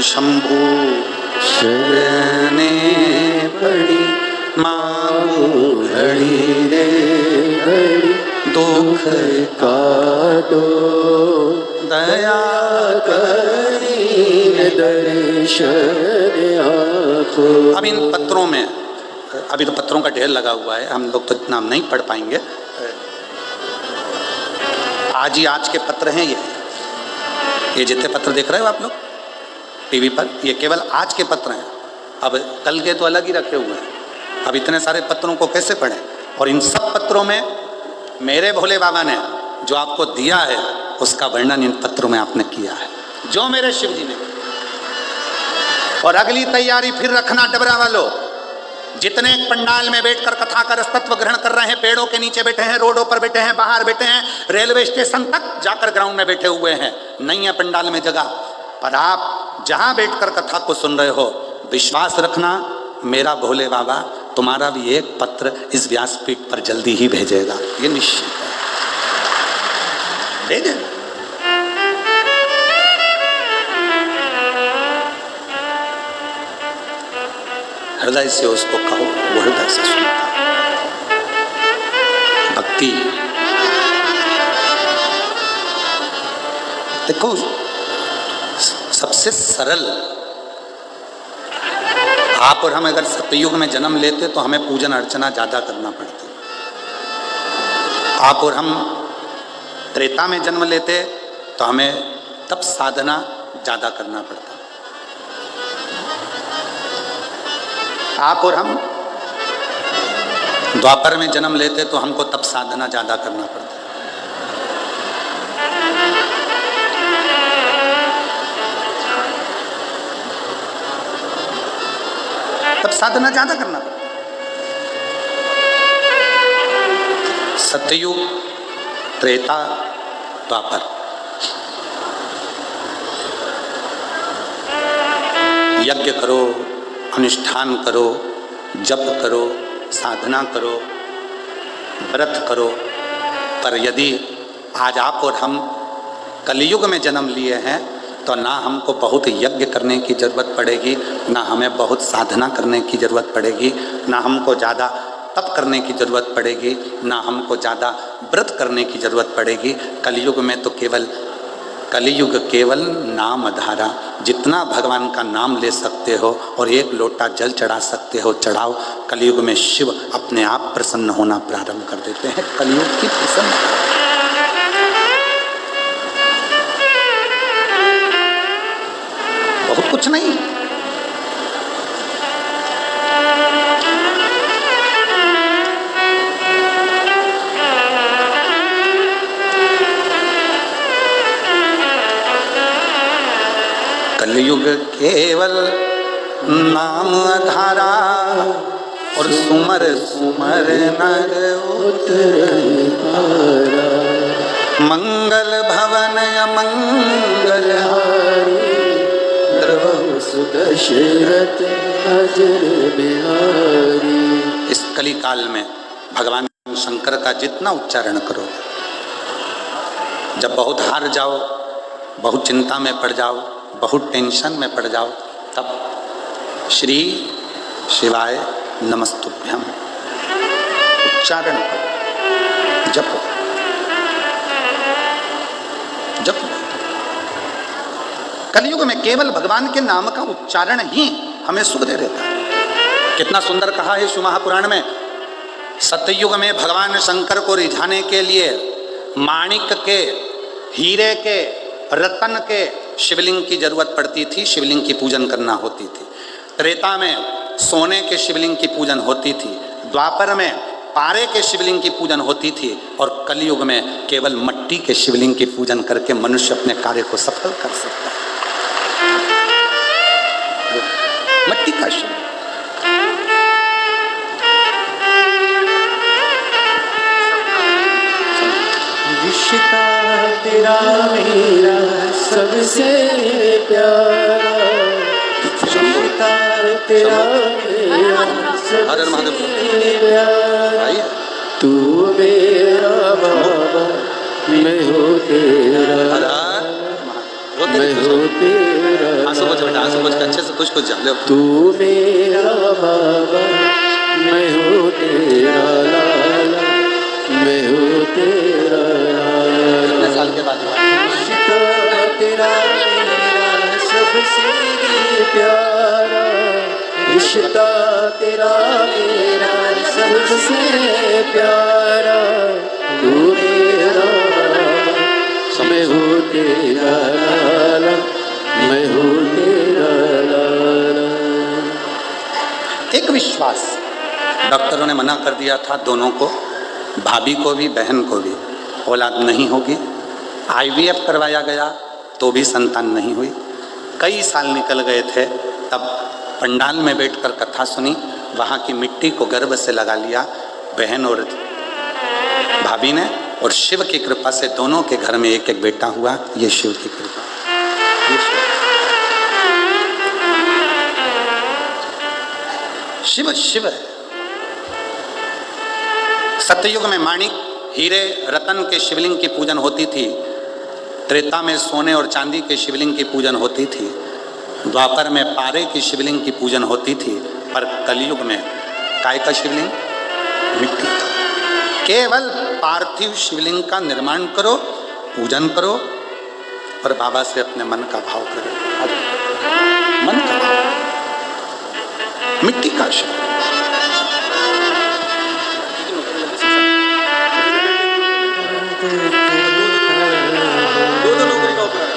Speaker 1: शंभु शरणे पड़ी मांगू घड़ी रे घड़ी, दुख काटो दया करी दर्शन आँखों। अब इन पत्रों में, अभी तो पत्रों का ढेर लगा हुआ है, हम लोग तो इतना नहीं पढ़ पाएंगे। आज के पत्र हैं ये जितने पत्र देख रहे हो आप लोग टीवी पर, ये केवल आज के पत्र हैं। अब कल के तो अलग ही रखे हुए हैं। अब इतने सारे पत्रों को कैसे पढ़ें? और इन सब पत्रों में मेरे भोले बाबा ने जो आपको दिया है उसका वर्णन इन पत्रों में आपने किया है, जो मेरे शिव जी ने। और अगली तैयारी फिर रखना डबरा वालों, जितने पंडाल में बैठकर कथा का रसतत्व ग्रहण कर रहे हैं, पेड़ों के नीचे बैठे हैं, रोडों पर बैठे हैं, बाहर बैठे हैं, रेलवे स्टेशन तक जाकर ग्राउंड में बैठे हुए हैं, नहीं है पंडाल में जगह, पर आप जहां बैठकर कथा को सुन रहे हो, विश्वास रखना मेरा भोले बाबा तुम्हारा भी एक पत्र इस व्यासपीठ पर जल्दी ही भेजेगा, ये निश्चित है, भेजे। हृदय से उसको कहो, वो हृदय से सुनता। भक्ति देखो सबसे सरल, आप और हम अगर सतयुग में जन्म लेते तो हमें पूजन अर्चना ज्यादा करना पड़ती। आप और हम त्रेता में जन्म लेते तो हमें तप साधना ज्यादा करना पड़ता। आप और हम द्वापर में जन्म लेते तो हमको तप साधना ज्यादा करना पड़ता। तब साधना ज्यादा करना पड़ता। सतयुग, त्रेता, द्वापर, यज्ञ करो, अनुष्ठान करो, जप करो, साधना करो, व्रत करो, पर यदि आज आप और हम कलयुग में जन्म लिए हैं तो ना हमको बहुत यज्ञ करने की ज़रूरत पड़ेगी, ना हमें बहुत साधना करने की ज़रूरत पड़ेगी, ना हमको ज़्यादा तप करने की ज़रूरत पड़ेगी, ना हमको ज़्यादा व्रत करने की ज़रूरत पड़ेगी। कलयुग में तो कलयुग केवल नाम धारा, जितना भगवान का नाम ले सकते हो और 1 लोटा जल चढ़ा सकते हो चढ़ाओ। कलयुग में शिव अपने आप प्रसन्न होना प्रारंभ कर देते हैं। कलयुग की प्रसन्नता, बहुत कुछ नहीं। कलयुग केवल नाम आधारा और सुमर सुमर नर उतरतारा। मंगल भवन अमंगल हारी द्रवहु सुदशरथ अजर बिहारी। इस कली काल में भगवान शंकर का जितना उच्चारण करो, जब बहुत हार जाओ, बहुत चिंता में पड़ जाओ, बहुत टेंशन में पड़ जाओ, तब श्री शिवाय नमस्तुभ्यम उच्चारण करो, जपो जपो। कलयुग में केवल भगवान के नाम का उच्चारण ही हमें सुख दे देता है। कितना सुंदर कहा है शिव महापुराण में, सतयुग में भगवान शंकर को रिझाने के लिए माणिक के, हीरे के, रतन के शिवलिंग की जरूरत पड़ती थी, शिवलिंग की पूजन करना होती थी। त्रेता में सोने के शिवलिंग की पूजन होती थी, द्वापर में पारे के शिवलिंग की पूजन होती थी, और कलयुग में केवल मट्टी के शिवलिंग की पूजन करके मनुष्य अपने कार्य को सफल कर सकता है। मट्टी का शिवलिंग।
Speaker 2: रिश्ता तेरा मेरा सबसे प्यारा, रिश्ता तेरा मेरा सबसे प्यारा। तू मेरा बाबा मैं हो तेरा, मैं हो तेरा।
Speaker 1: आंसू पोंछ बेटा, आंसू पोंछ, अच्छे से कुछ जा लो।
Speaker 2: तू मेरा बाबा मैं हो तेरा लाला, मैं हो तेरा लाला।
Speaker 1: कितने साल के बाद हुआ?
Speaker 2: रिश्ता तेरा मेरा सबसे प्यारा, रिश्ता तेरा मेरा सबसे प्यारा। तू मेरा मैं हो तेरा लाला, मैं हो तेरा लाला।
Speaker 1: एक विश्वास, डॉक्टरों ने मना कर दिया था दोनों को, भाभी को भी बहन को भी, औलाद नहीं होगी। IVF करवाया गया तो भी संतान नहीं हुई। कई साल निकल गए थे, तब पंडाल में बैठकर कथा सुनी, वहाँ की मिट्टी को गर्भ से लगा लिया बहन और भाभी ने, और शिव की कृपा से दोनों के घर में एक एक बेटा हुआ। ये शिव की कृपा। शिव शिव है। सतयुग में माणिक, हीरे, रतन के शिवलिंग की पूजन होती थी। त्रेता में सोने और चांदी के शिवलिंग की पूजन होती थी। द्वापर में पारे की शिवलिंग की पूजन होती थी। पर कलयुग में काय का शिवलिंग? मिट्टी का। केवल पार्थिव शिवलिंग का निर्माण करो, पूजन करो, और बाबा से अपने मन का भाव करो। मन का भाव, मिट्टी का शिव।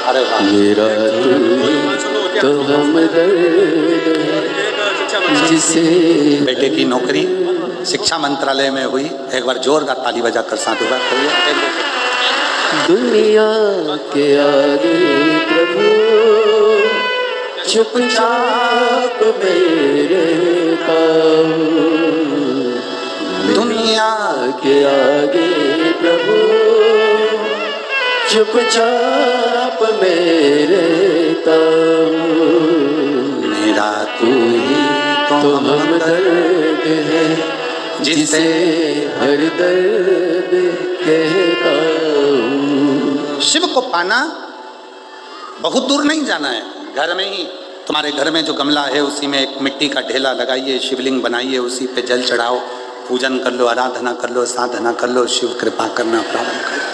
Speaker 1: अरे वाह।
Speaker 2: मेरा तो हमदर्द जिसे
Speaker 1: बेटे की नौकरी शिक्षा मंत्रालय में हुई। एक बार जोरदार ताली बजाकर साधुवाद करिए।
Speaker 2: दुनिया के आगे प्रभु चुपचाप मेरे काबू, दुनिया के आगे प्रभु चुपचाप मेरे काबू।
Speaker 1: मेरा तू ही
Speaker 2: तो हमदर्द है जिसे हर दर्द कहता हूँ।
Speaker 1: शिव को पाना बहुत दूर नहीं जाना है, घर में ही। तुम्हारे घर में जो गमला है उसी में एक मिट्टी का ढेला लगाइए, शिवलिंग बनाइए, उसी पे जल चढ़ाओ, पूजन कर लो, आराधना कर लो, साधना कर लो, शिव कृपा करना प्रारंभ कर लो।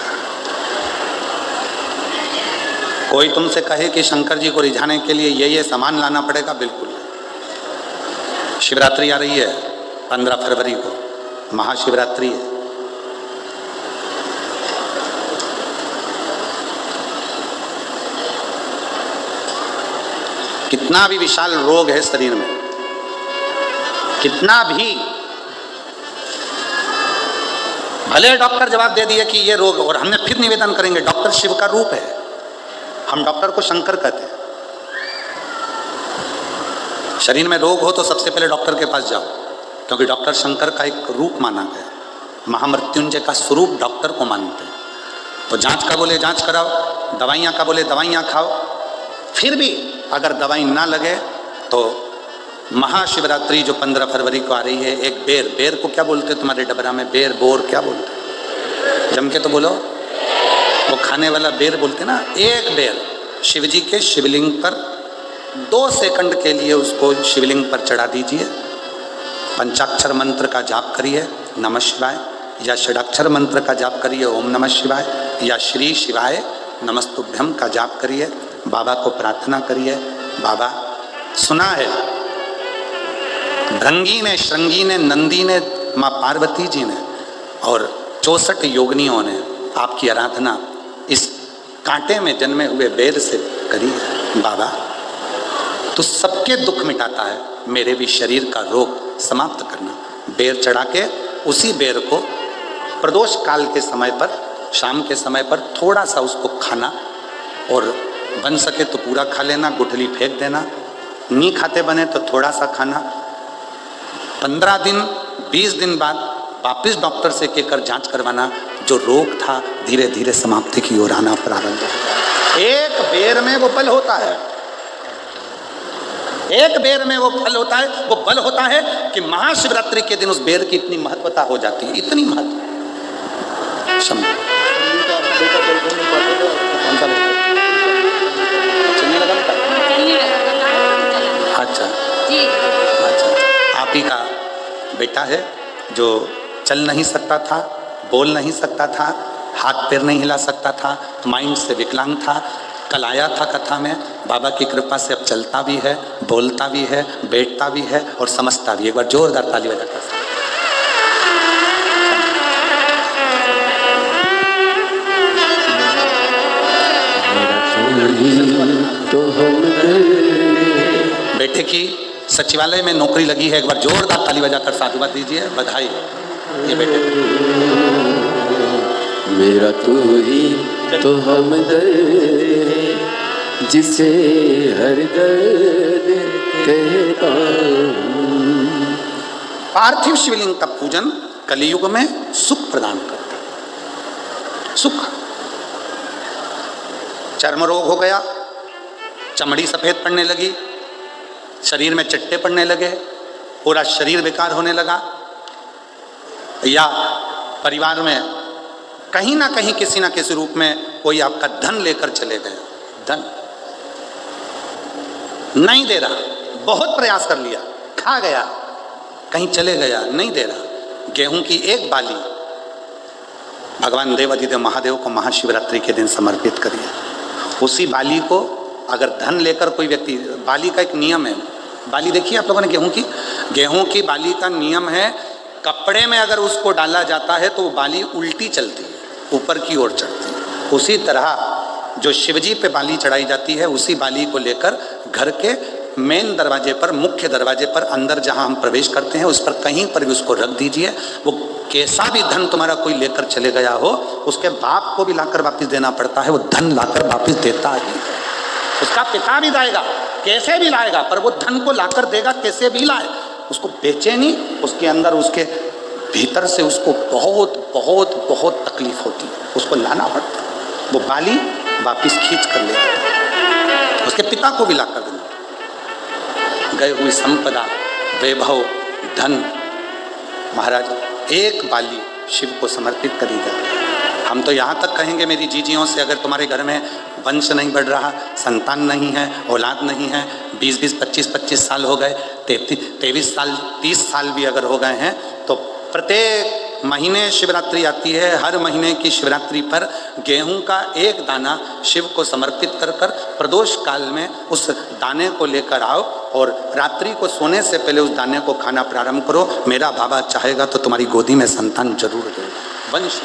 Speaker 1: कोई तुमसे कहे कि शंकर जी को रिझाने के लिए ये सामान लाना पड़ेगा, बिल्कुल। शिवरात्रि आ रही है 15 फरवरी को, महाशिवरात्रि है। कितना भी विशाल रोग है शरीर में, कितना भी, भले डॉक्टर जवाब दे दिए कि ये रोग, और हमने फिर निवेदन करेंगे, डॉक्टर शिव का रूप है। हम डॉक्टर को शंकर कहते हैं। शरीर में रोग हो तो सबसे पहले डॉक्टर के पास जाओ, क्योंकि डॉक्टर शंकर का एक रूप माना गया, महामृत्युंजय का स्वरूप डॉक्टर को मानते हैं। तो जांच का बोले जांच कराओ, दवाइयाँ का बोले दवाइयाँ खाओ। फिर भी अगर दवाई ना लगे तो महाशिवरात्रि जो 15 फरवरी को आ रही है, एक बेर, बेर को क्या बोलते हैं तुम्हारे डबरा में? बेर, बोर क्या बोलते हैं? जम के तो बोलो। वो खाने वाला बेर बोलते ना। एक बेर शिव जी के शिवलिंग पर 2 सेकंड के लिए उसको शिवलिंग पर चढ़ा दीजिए। पंचाक्षर मंत्र का जाप करिए नमः शिवाय, या षडाक्षर मंत्र का जाप करिए ओम नमः शिवाय, या श्री शिवाय नमस्तुभ्यम का जाप करिए। बाबा को प्रार्थना करिए, बाबा सुना है भृंगी ने, श्रृंगी ने, नंदी ने, माँ पार्वती जी ने और 64 योगिनियों ने आपकी आराधना इस कांटे में जन्मे हुए बेर से करी है। बाबा तो सबके दुख मिटाता है, मेरे भी शरीर का रोग समाप्त करना। बेर चढ़ा के उसी बेर को प्रदोष काल के समय पर, शाम के समय पर थोड़ा सा उसको खाना, और बन सके तो पूरा खा लेना, गुठली फेंक देना। नहीं खाते बने तो थोड़ा सा खाना। 15 दिन 20 दिन बाद वापिस डॉक्टर से कहकर जांच करवाना, जो रोग था धीरे धीरे समाप्ति की ओर आना प्रारंभ होगा। एक बेर में वो बल होता है, एक बेर में वो फल होता है, वो बल होता है कि महाशिवरात्रि के दिन उस बेर की इतनी महत्वता हो जाती है, इतनी महत्व। अच्छा अच्छा, आप ही का बेटा है जो चल नहीं सकता था, बोल नहीं सकता था, हाथ पैर नहीं हिला सकता था, माइंड से विकलांग था। कल आया था कथा में, बाबा की कृपा से अब चलता भी है, बोलता भी है, बैठता भी है और समझता भी है। एक बार जोरदार ताली बजाकर
Speaker 2: तो हम
Speaker 1: बेटे की सचिवालय में नौकरी लगी है, एक बार जोरदार ताली बजाकर साधुवाद दीजिए, बधाई। ये बेटे
Speaker 2: मेरा तू ही तो हम दर्द जिसे हर दर्द कहता हूं।
Speaker 1: पार्थिव शिवलिंग का पूजन कलियुग में सुख प्रदान करता है। सुख, चर्म रोग हो गया, चमड़ी सफेद पड़ने लगी, शरीर में चट्टे पड़ने लगे, पूरा शरीर बेकार होने लगा, या परिवार में कहीं ना कहीं किसी ना किसी रूप में कोई आपका धन लेकर चले गए, धन नहीं दे रहा, बहुत प्रयास कर लिया, खा गया, कहीं चले गया, नहीं दे रहा। गेहूं की एक बाली भगवान देवाधिदेव महादेव को महाशिवरात्रि के दिन समर्पित करिए। उसी बाली को अगर धन लेकर कोई व्यक्ति, बाली का एक नियम है, बाली देखिए आप लोगों ने गेहूं की बाली का नियम है, कपड़े में अगर उसको डाला जाता है तो वो बाली उल्टी चलती है, ऊपर की ओर चढ़ती है। उसी तरह जो शिवजी पे बाली चढ़ाई जाती है, उसी बाली को लेकर घर के मेन दरवाजे पर, मुख्य दरवाजे पर, अंदर जहां हम प्रवेश करते हैं उस पर कहीं पर भी उसको रख दीजिए। वो कैसा भी धन तुम्हारा कोई लेकर चले गया हो, उसके बाप को भी लाकर वापस देना पड़ता है, वो धन लाकर वापस देता ही है। उसका पिता भी लाएगा, कैसे भी लाएगा, पर वो धन को लाकर देगा, कैसे भी लाए, उसको बेचे नहीं, उसके अंदर, उसके भीतर से उसको बहुत बहुत बहुत तकलीफ होती है, उसको लाना पड़ता है। वो बाली वापिस खींच कर ले आता है, उसके पिता को भी लाकर देना। गए हुई संपदा, वैभव, धन, महाराज एक बाली शिव को समर्पित करी जाती है। हम तो यहाँ तक कहेंगे मेरी जीजियों से, अगर तुम्हारे घर में वंश नहीं बढ़ रहा, संतान नहीं है, औलाद नहीं है, 20-20, 25-25 साल हो गए, 23 साल, 30 साल भी अगर हो गए हैं, तो प्रत्येक महीने शिवरात्रि आती है, हर महीने की शिवरात्रि पर गेहूं का एक दाना शिव को समर्पित कर कर प्रदोष काल में उस दाने को लेकर आओ और रात्रि को सोने से पहले उस दाने को खाना प्रारंभ करो। मेरा बाबा चाहेगा तो तुम्हारी गोदी में संतान जरूर देगा। वंश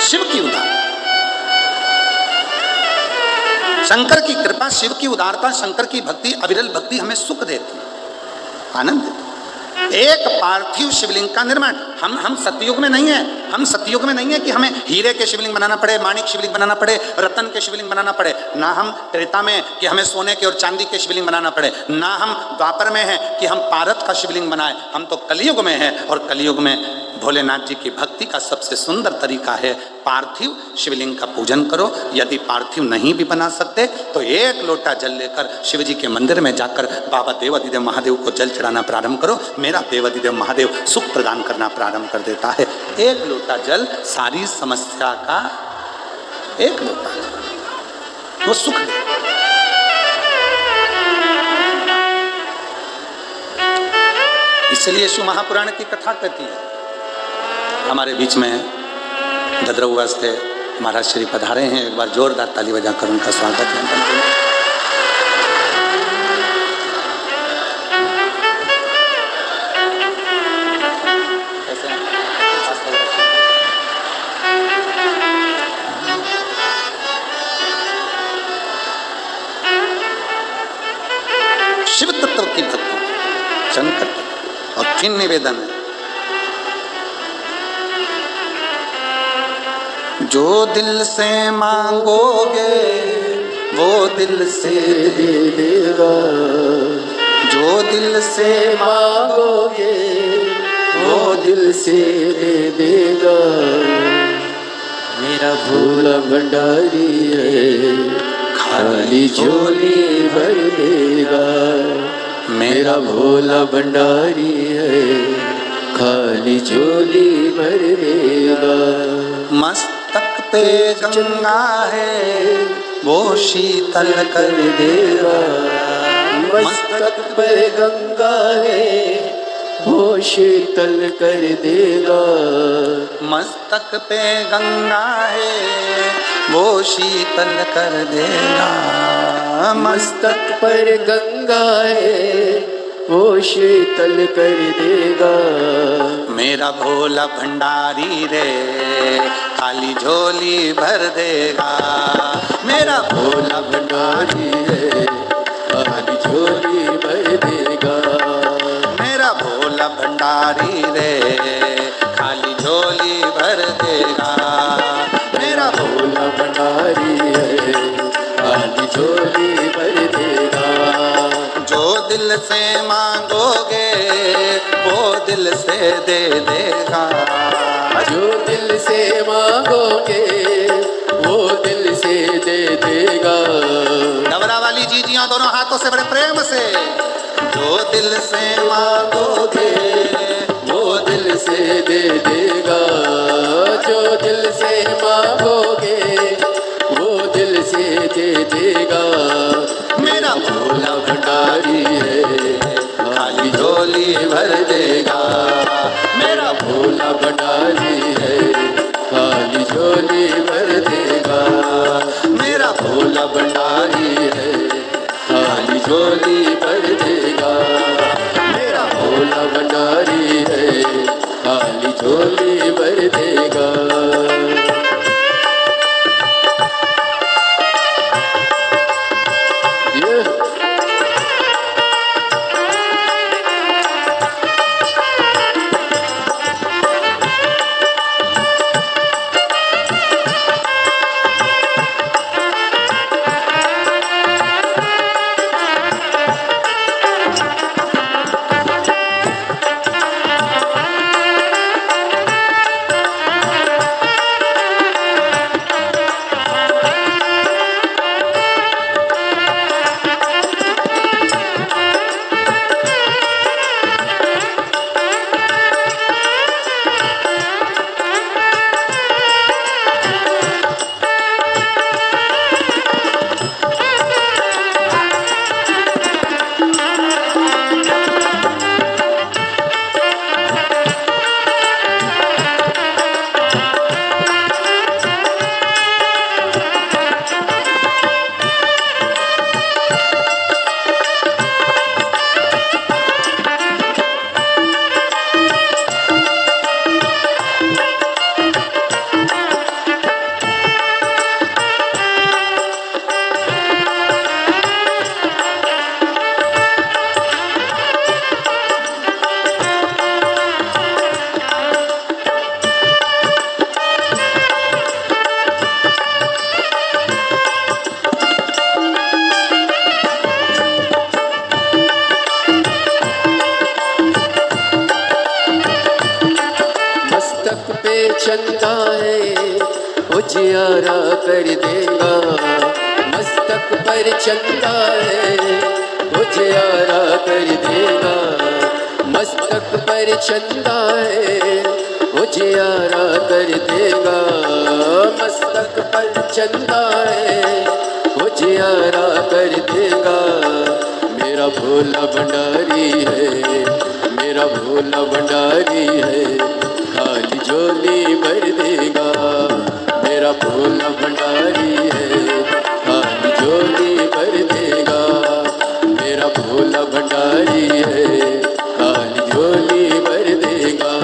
Speaker 1: शिव की उदारता, शंकर की कृपा, शिव की उदारता, शंकर की भक्ति, अविरल भक्ति हमें सुख देती, आनंद देती। एक पार्थिव शिवलिंग का निर्माण। हम सतयुग में नहीं है, हम सतयुग में नहीं है कि हमें हीरे के शिवलिंग बनाना पड़े, माणिक शिवलिंग बनाना पड़े, रतन के शिवलिंग बनाना पड़े। ना हम त्रेता में कि हमें सोने के और चांदी के शिवलिंग बनाना पड़े, ना हम द्वापर में है कि हम पारत का शिवलिंग बनाए। हम तो कलयुग में है, और कलयुग में भोलेनाथ जी की भक्ति का सबसे सुंदर तरीका है पार्थिव शिवलिंग का पूजन करो। यदि पार्थिव नहीं भी बना सकते तो एक लोटा जल लेकर शिव जी के मंदिर में जाकर बाबा देवादिदेव महादेव को जल चढ़ाना प्रारंभ करो। मेरा देवादिदेव महादेव सुख प्रदान करना प्रारंभ कर देता है। एक लोटा जल सारी समस्या का, एक लोटा जल वो सुख दे। इसलिए शिव महापुराण की कथा कहती है। हमारे बीच में ददरउआ से महाराज श्री पधारे हैं, एक बार जोरदार ताली बजाकर उनका स्वागत है। शिव तत्व की भक्ति, शंकर और फिर निवेदन है, जो दिल से मांगोगे वो दिल से
Speaker 2: दे देगा,
Speaker 1: जो दिल से
Speaker 2: मांगोगे वो दिल से दे देगा। मेरा भोला भंडारी है, खाली झोली भर देगा। मेरा भोला भंडारी है, खाली झोली भर देगा।
Speaker 1: मस्तक पे गंगा है वो शीतल कर
Speaker 2: देगा। मस्तक पर गंगा है वो शीतल कर देगा।
Speaker 1: मस्तक पे गंगा है वो शीतल कर देगा।
Speaker 2: मस्तक पर गंगा है वो शीतल कर देगा।
Speaker 1: मेरा भोला भंडारी रे खाली झोली भर देगा। मेरा
Speaker 2: भोला भंडारी है, खाली झोली भर देगा।
Speaker 1: मेरा भोला भंडारी रे खाली झोली भर देगा। मेरा
Speaker 2: भोला भंडारी है, खाली झोली भर देगा।
Speaker 1: जो दिल से मांगोगे वो दिल से दे देगा।
Speaker 2: जो दिल से मांगोगे वो दिल से दे देगा।
Speaker 1: डबरा वाली जीजियां दोनों हाथों से बड़े प्रेम से, जो दिल से मांगोगे
Speaker 2: वो दिल से दे देगा। जो दिल से मांगोगे वो दिल से दे देगा।
Speaker 1: मेरा
Speaker 2: भोला भंडारी है,
Speaker 1: खाली झोली भर देगा। मेरा
Speaker 2: भोला भंडारी है, खाली झोली भर देगा।
Speaker 1: मेरा
Speaker 2: भोला भंडारी है, खाली झोली भर देगा। मेरा भोला भंडारी है, खाली झोली भर देगा। चंदा है उजियारा कर देगा, मस्तक पर चंदा है उजियारा कर देगा, मस्तक पर चंदा है उजियारा कर देगा, मस्तक पर चंदा है उजियारा कर देगा। मेरा भोला भंडारी है, मेरा भोला भंडारी है, खाली झोली भर देगा। मेरा भोला भंडारी है, खाली झोली भर देगा। मेरा भोला भंडारी है, खाली झोली भर देगा।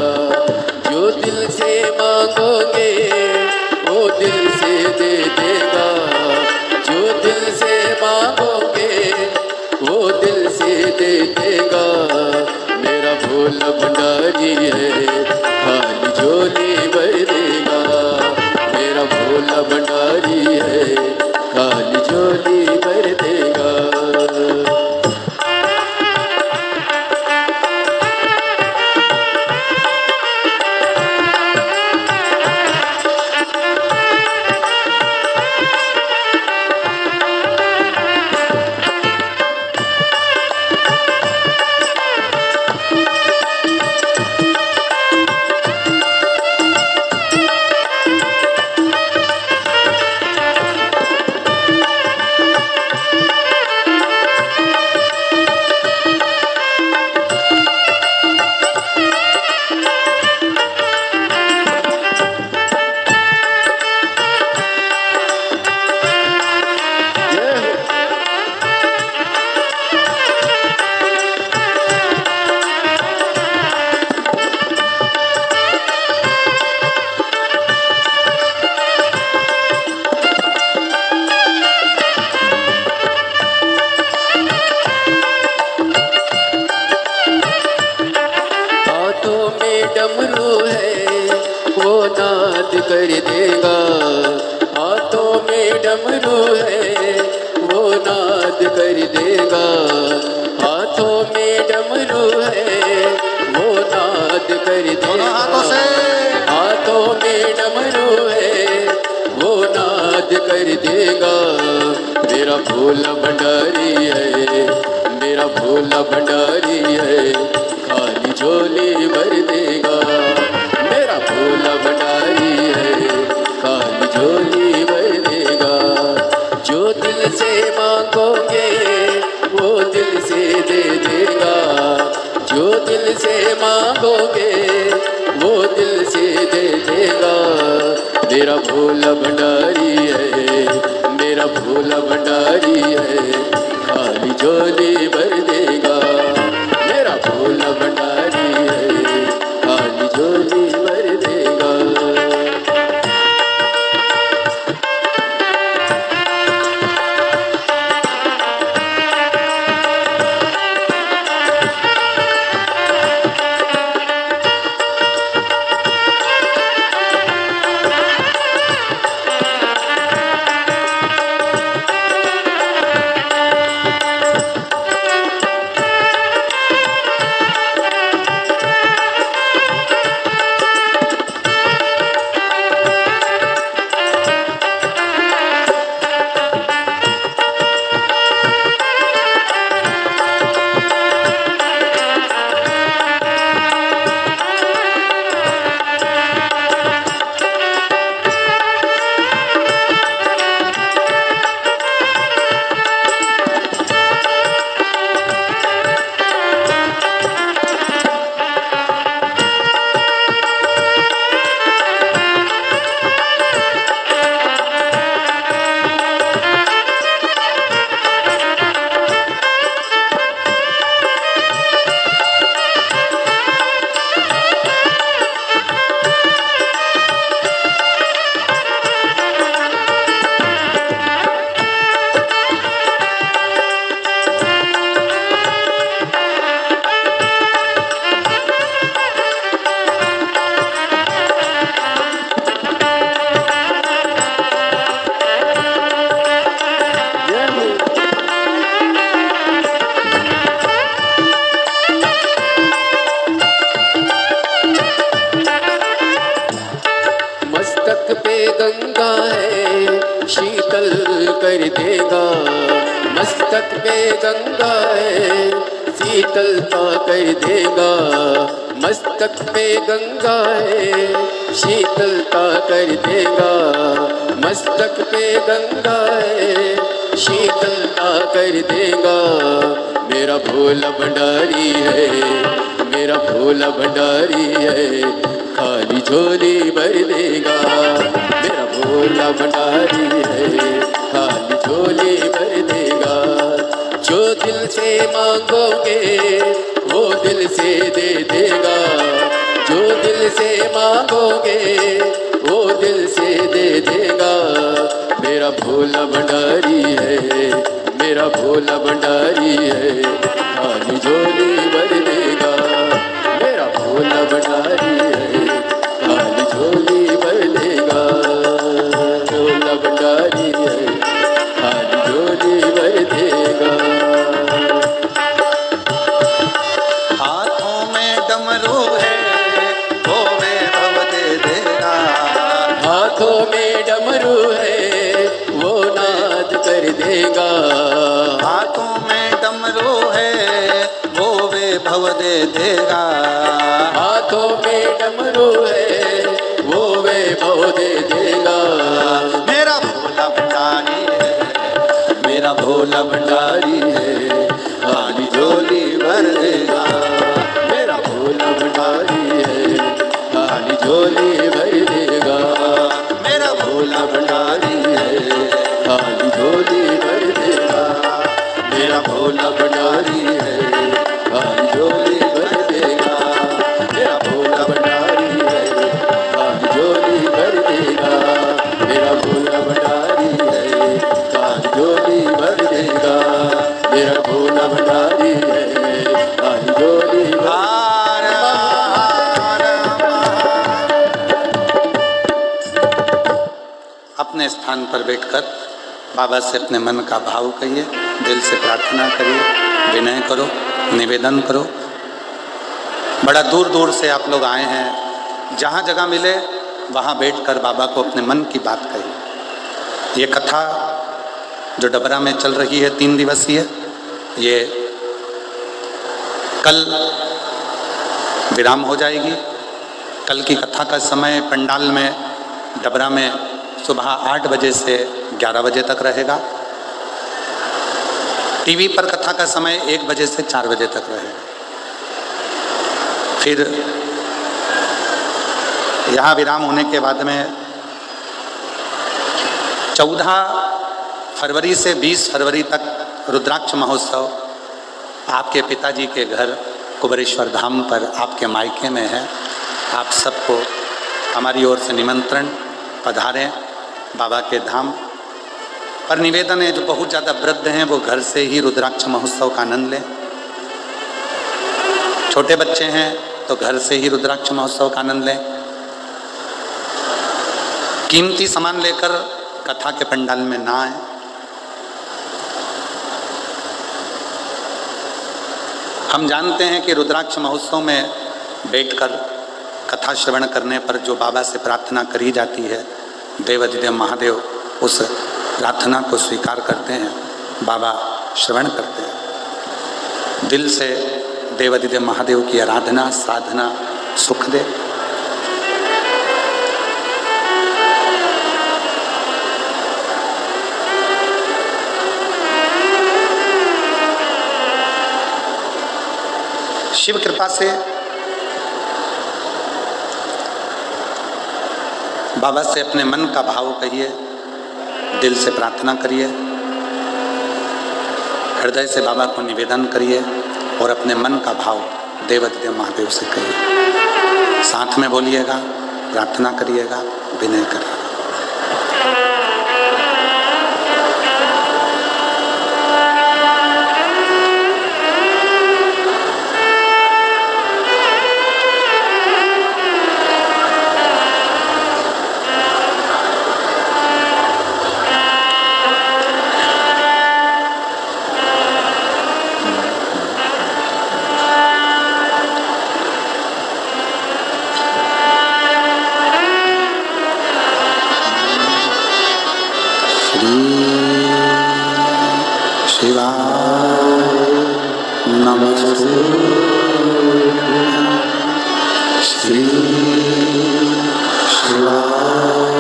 Speaker 2: जो दिल से मांगोगे वो दिल से दे देगा, जो दिल से मांगोगे वो दिल से दे देगा। मेरा भोला भंडारी है, खाली झोली भर देगा। मेरा भोला भंडारी है, खाली झोली भर देगा। डमरू है वो नाद कर देगा, हाथों में डमरू है वो नाद कर देगा, हाथों में डमरू है वो नाद कर देगा, हाथों में डमरू है वो नाद कर देगा। मेरा भोला भंडारी है, मेरा भोला भंडारी है, खाली झोली भर देगा। मेरा भोला भंडारी है, खाली झोली भर देगा। जो दिल से मांगोगे वो दिल से दे देगा, जो दिल से मांगोगे वो दिल से दे देगा। मेरा भोला भंडारी है, मेरा भोला भंडारी है, खाली झोली भर देगा। मेरा भोला भंडारी है, खाली झोली भर देगा। पे गंगा है शीतल कर देगा, मस्तक पे गंगा है शीतलता कर देगा, मस्तक पे गंगा है शीतलता कर देगा, मस्तक पे गंगा है शीतलता कर देगा। मेरा भोला भंडारी है, मेरा भोला भंडारी है, खाली झोली भर देगा। मेरा भोला भंडारी है, खाली झोली भर देगा। जो दिल से मांगोगे वो दिल से दे देगा, जो दिल से मांगोगे वो दिल से दे देगा। मेरा भोला भंडारी है, मेरा भोला भंडारी है, खाली झोली भर देगा। मेरा भोला भंडारी है, खाली झोली भर देगा। भोला भंडारी है, खाली झोली भर देगा।
Speaker 1: हाथों में डमरू है वो वैभव दे देगा,
Speaker 2: हाथों में डमरू है वो नाद कर देगा,
Speaker 1: हाथों में डमरू है वो वैभव दे देगा,
Speaker 2: हाथों में डमरू है वो वैभव दे देगा।
Speaker 1: मेरा भोला भंडारी है,
Speaker 2: मेरा भोला भंडारी है, खाली झोली भर देगा। मेरा भोला भंडारी है, खाली झोली भर देगा। मेरा भोला भंडारी है, खाली झोली भर देगा। मेरा भोला भंडारी है, खाली झोली भर देगा। मेरा भोला भंडारी है, खाली झोली भर देगा। मेरा भोला भंडारी है, खाली झोली भर देगा। मेरा भोला भंडारी है, खाली झोली भर
Speaker 1: हार हार अपने स्थान पर बैठकर बाबा से अपने मन का भाव कहिए, दिल से प्रार्थना करिए, विनय करो, निवेदन करो। बड़ा दूर दूर से आप लोग आए हैं, जहाँ जगह मिले वहाँ बैठकर बाबा को अपने मन की बात कहिए। ये कथा जो डबरा में चल रही है 3 दिवसीय, ये कल विराम हो जाएगी। कल की कथा का समय पंडाल में डबरा में सुबह 8 बजे से 11 बजे तक रहेगा। टीवी पर कथा का समय 1 बजे से 4 बजे तक रहेगा। फिर यहाँ विराम होने के बाद में 14 फरवरी से 20 फरवरी तक रुद्राक्ष महोत्सव आपके पिताजी के घर कुबेरेश्वर धाम पर आपके मायके में है। आप सबको हमारी ओर से निमंत्रण, पधारें बाबा के धाम। पर निवेदन है, जो बहुत ज़्यादा वृद्ध हैं वो घर से ही रुद्राक्ष महोत्सव का आनंद लें। छोटे बच्चे हैं तो घर से ही रुद्राक्ष महोत्सव का आनंद लें। कीमती सामान लेकर कथा के पंडाल में ना आए। हम जानते हैं कि रुद्राक्ष महोत्सव में बैठकर कथा श्रवण करने पर जो बाबा से प्रार्थना करी जाती है, देवाधिदेव महादेव उस प्रार्थना को स्वीकार करते हैं, बाबा श्रवण करते हैं। दिल से देवाधिदेव महादेव की आराधना, साधना सुख दे। शिव कृपा से बाबा से अपने मन का भाव कहिए, दिल से प्रार्थना करिए, हृदय से बाबा को निवेदन करिए और अपने मन का भाव देवाधिदेव महादेव से कहिए। साथ में बोलिएगा, प्रार्थना करिएगा, विनय करिएगा। श्री शिवाय नमस्तुभ्यं। श्री शिवाय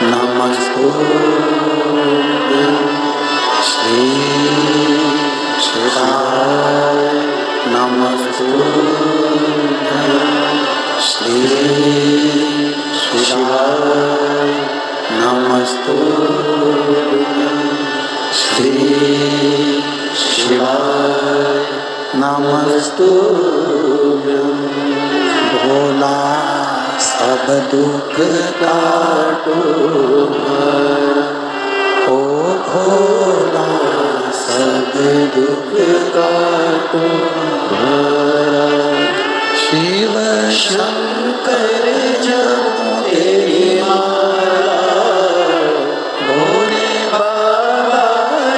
Speaker 1: नमस्तुभ्यं। श्री शिवाय नमस्तुभ्यं। श्री शिवाय नमस्तुभ्यं। श्री शिवाय नमस्तुभ्यं। भोला सब दुख काटो हर, ओ भोला सब दुख काटो हर। शिव शंकर जपो तेरी माला, भोले बाबा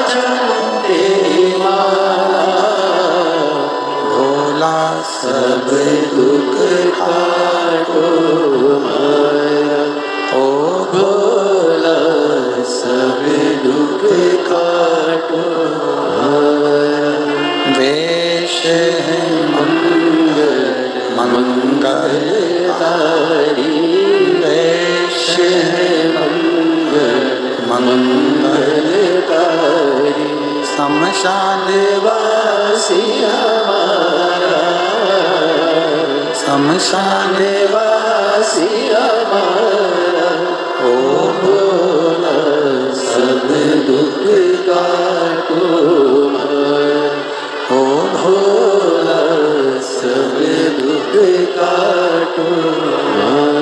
Speaker 1: जपो तेरी माला। भोला सब दुख काटो हर, ओ भोला सब दुख काटो हर। वेश है मंगलधारी, वेश है मंगलधारी। शमशान वासी हमारा, शमशान वासी हमारा। ओ भोला सब दुख काटो हर, ओ भोला सब दुख काटो हर।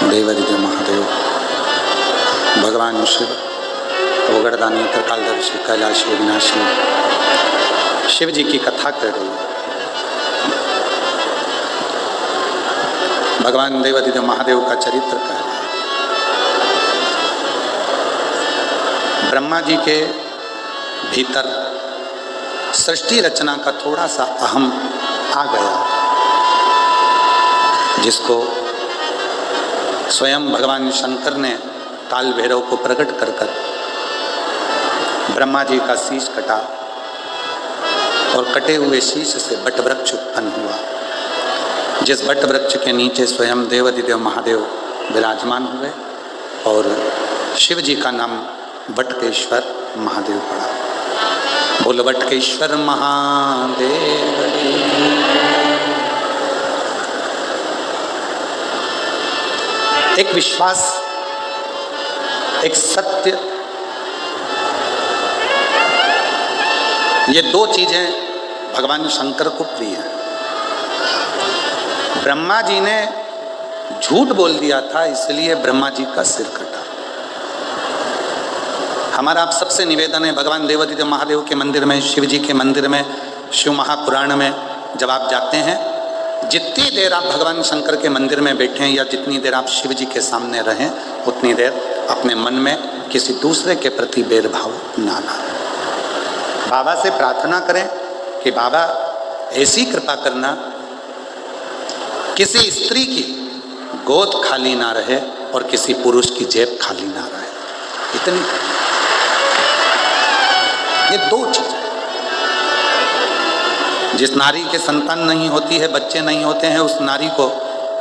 Speaker 1: देवादिदेव महादेव भगवान शिव ओगड़दानी त्रिकालदर्शी कैलाश विनाशी शिव जी की कथा कर रही है। भगवान देवादिदेव महादेव का चरित्र कह रहा है। ब्रह्मा जी के भीतर सृष्टि रचना का थोड़ा सा अहम आ गया, जिसको स्वयं भगवान शंकर ने काल भैरव को प्रकट कर ब्रह्मा जी का शीश कटा और कटे हुए शीश से बट वृक्ष उत्पन्न हुआ, जिस बट वृक्ष के नीचे स्वयं देवादिदेव महादेव विराजमान हुए और शिव जी का नाम बटकेश्वर महादेव पड़ा। बोल बटकेश्वर महादेव। एक विश्वास, एक सत्य, ये दो चीजें भगवान शंकर को प्रिय है। ब्रह्मा जी ने झूठ बोल दिया था, इसलिए ब्रह्मा जी का सिर कटा। हमारा आप सबसे निवेदन है, भगवान देवादिदेव महादेव के मंदिर में, शिव जी के मंदिर में, शिव महापुराण में जब आप जाते हैं, जितनी देर आप भगवान शंकर के मंदिर में बैठें या जितनी देर आप शिव जी के सामने रहें, उतनी देर अपने मन में किसी दूसरे के प्रति भेदभाव ना लाएं। बाबा से प्रार्थना करें कि बाबा ऐसी कृपा करना किसी स्त्री की गोद खाली ना रहे और किसी पुरुष की जेब खाली ना रहे। इतनी, ये दो चीजें। जिस नारी के संतान नहीं होती है, बच्चे नहीं होते हैं, उस नारी को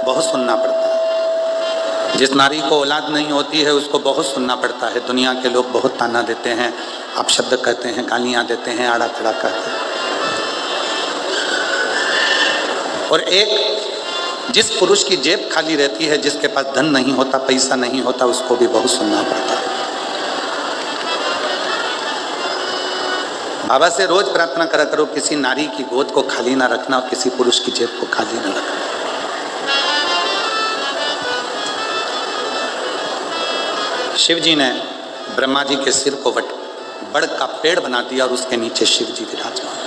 Speaker 1: बहुत सुनना पड़ता है। जिस नारी को औलाद नहीं होती है, उसको बहुत सुनना पड़ता है। दुनिया के लोग बहुत ताना देते हैं, अपशब्द कहते हैं, गालियां देते हैं, आड़ा खड़ा कहते हैं। और एक जिस पुरुष की जेब खाली रहती है, जिसके पास धन नहीं होता, पैसा नहीं होता, उसको भी बहुत सुनना पड़ता है। बाबा से रोज प्रार्थना करा करो, किसी नारी की गोद को खाली ना रखना और किसी पुरुष की जेब को खाली ना रखना। शिव जी ने ब्रह्मा जी के सिर को बड़ का पेड़ बना दिया और उसके नीचे शिव जी विराजमान,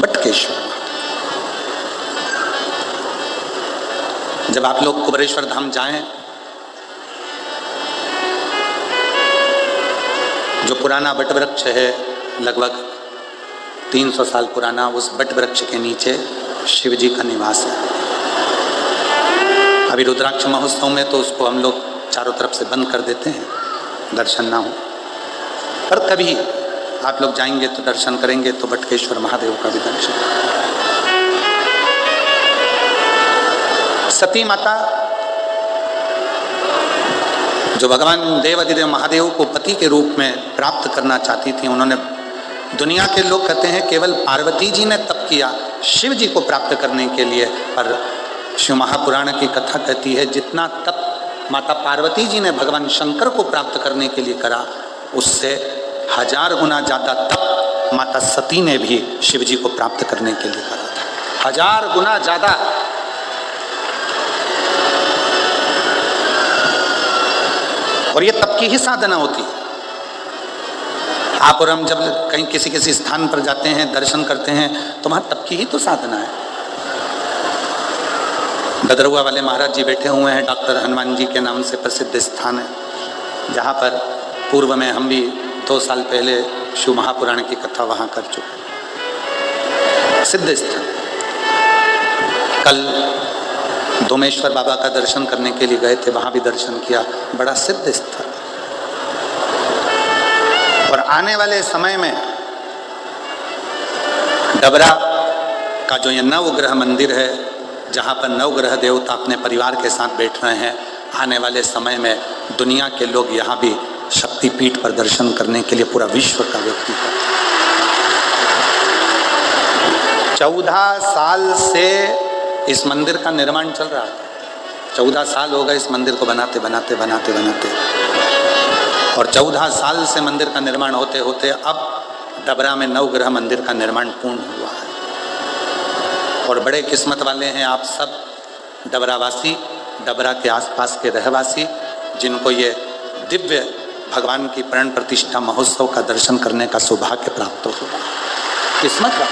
Speaker 1: बटकेश्वर। जब आप लोग कुबेरेश्वर धाम जाएं, जो पुराना वट वृक्ष है लगभग 300 साल पुराना, उस वट वृक्ष के नीचे शिव जी का निवास है। अभी रुद्राक्ष महोत्सव में तो उसको हम लोग चारों तरफ से बंद कर देते हैं, दर्शन ना हो, पर कभी आप लोग जाएंगे तो दर्शन करेंगे तो बटकेश्वर महादेव का भी दर्शन। सती माता जो भगवान देवाधिदेव महादेव को पति के रूप में प्राप्त करना चाहती थी, उन्होंने, दुनिया के लोग कहते हैं केवल पार्वती जी ने तप किया शिव जी को प्राप्त करने के लिए, पर शिव महापुराण की कथा कहती है जितना तप माता पार्वती जी ने भगवान शंकर को प्राप्त करने के लिए करा, उससे 1000 गुना ज्यादा तप माता सती ने भी शिव जी को प्राप्त करने के लिए करा था। 1000 गुना ज्यादा। और ये तप की ही साधना होती है। आप और हम जब कहीं किसी स्थान पर जाते हैं, दर्शन करते हैं, तो वहां तप की ही तो साधना है। बदरुआ वाले महाराज जी बैठे हुए हैं, डॉक्टर हनुमान जी के नाम से प्रसिद्ध स्थान है, जहाँ पर पूर्व में हम भी 2 साल पहले शिव महापुराण की कथा वहाँ कर चुके। सिद्ध स्थान। कल धोमेश्वर बाबा का दर्शन करने के लिए गए थे, वहाँ भी दर्शन किया, बड़ा सिद्ध स्थल। और आने वाले समय में डबरा का जो ये नवग्रह मंदिर है, जहाँ पर नवग्रह देवता अपने परिवार के साथ बैठ रहे हैं, आने वाले समय में दुनिया के लोग यहाँ भी शक्तिपीठ पर दर्शन करने के लिए पूरा विश्व का व्यक्ति है। 14 साल से इस मंदिर का निर्माण चल रहा था। 14 साल हो गए इस मंदिर को बनाते बनाते बनाते बनाते, और 14 साल से मंदिर का निर्माण होते होते अब डबरा में नवग्रह मंदिर का निर्माण पूर्ण हुआ है। और बड़े किस्मत वाले हैं आप सब डबरावासी, डबरा के आसपास के रहवासी, जिनको ये दिव्य भगवान की प्राण प्रतिष्ठा महोत्सव का दर्शन करने का सौभाग्य प्राप्त हुआ। किस्मत का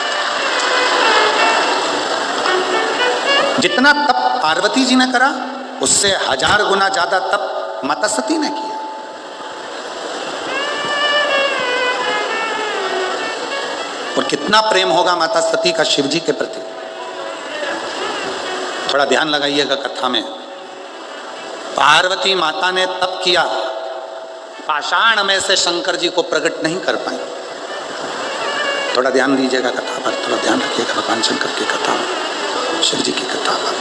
Speaker 1: जितना तप पार्वती जी ने करा, उससे 1000 गुना ज्यादा तप माता सती ने किया। और कितना प्रेम होगा माता सती का शिव जी के प्रति। थोड़ा ध्यान लगाइएगा कथा में। पार्वती माता ने तप किया, पाषाण में से शंकर जी को प्रकट नहीं कर पाए। थोड़ा ध्यान दीजिएगा कथा पर, थोड़ा ध्यान रखिएगा भगवान शंकर की कथा में, शिव जी की कथा पर।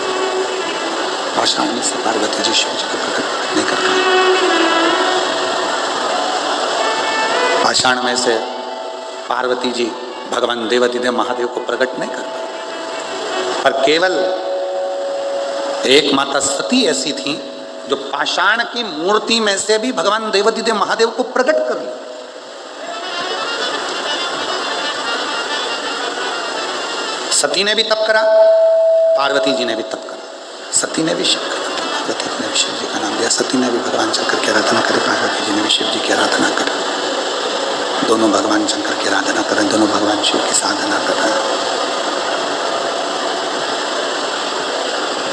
Speaker 1: पाषाण में से पार्वती जी शिव जी को प्रकट नहीं कर पाए। पाषाण में से पार्वती जी भगवान देवाधिदेव महादेव को प्रकट नहीं कर पाए, पर केवल एक माता सती ऐसी थी जो पाषाण की मूर्ति में से भी भगवान देवाधिदेव महादेव को प्रकट कर लिया। सती ने भी तप करा, पार्वती जी ने भी तप करा। सती ने भी शिव का नाम, पार्वती जी ने भी शिव जी का नाम लिया। सती ने भी भगवान शंकर की आराधना करी, पार्वती जी ने भी शिव जी की आराधना करी। दोनों भगवान शंकर की आराधना कर रहे हैं, दोनों भगवान शिव की साधना कर रहे हैं।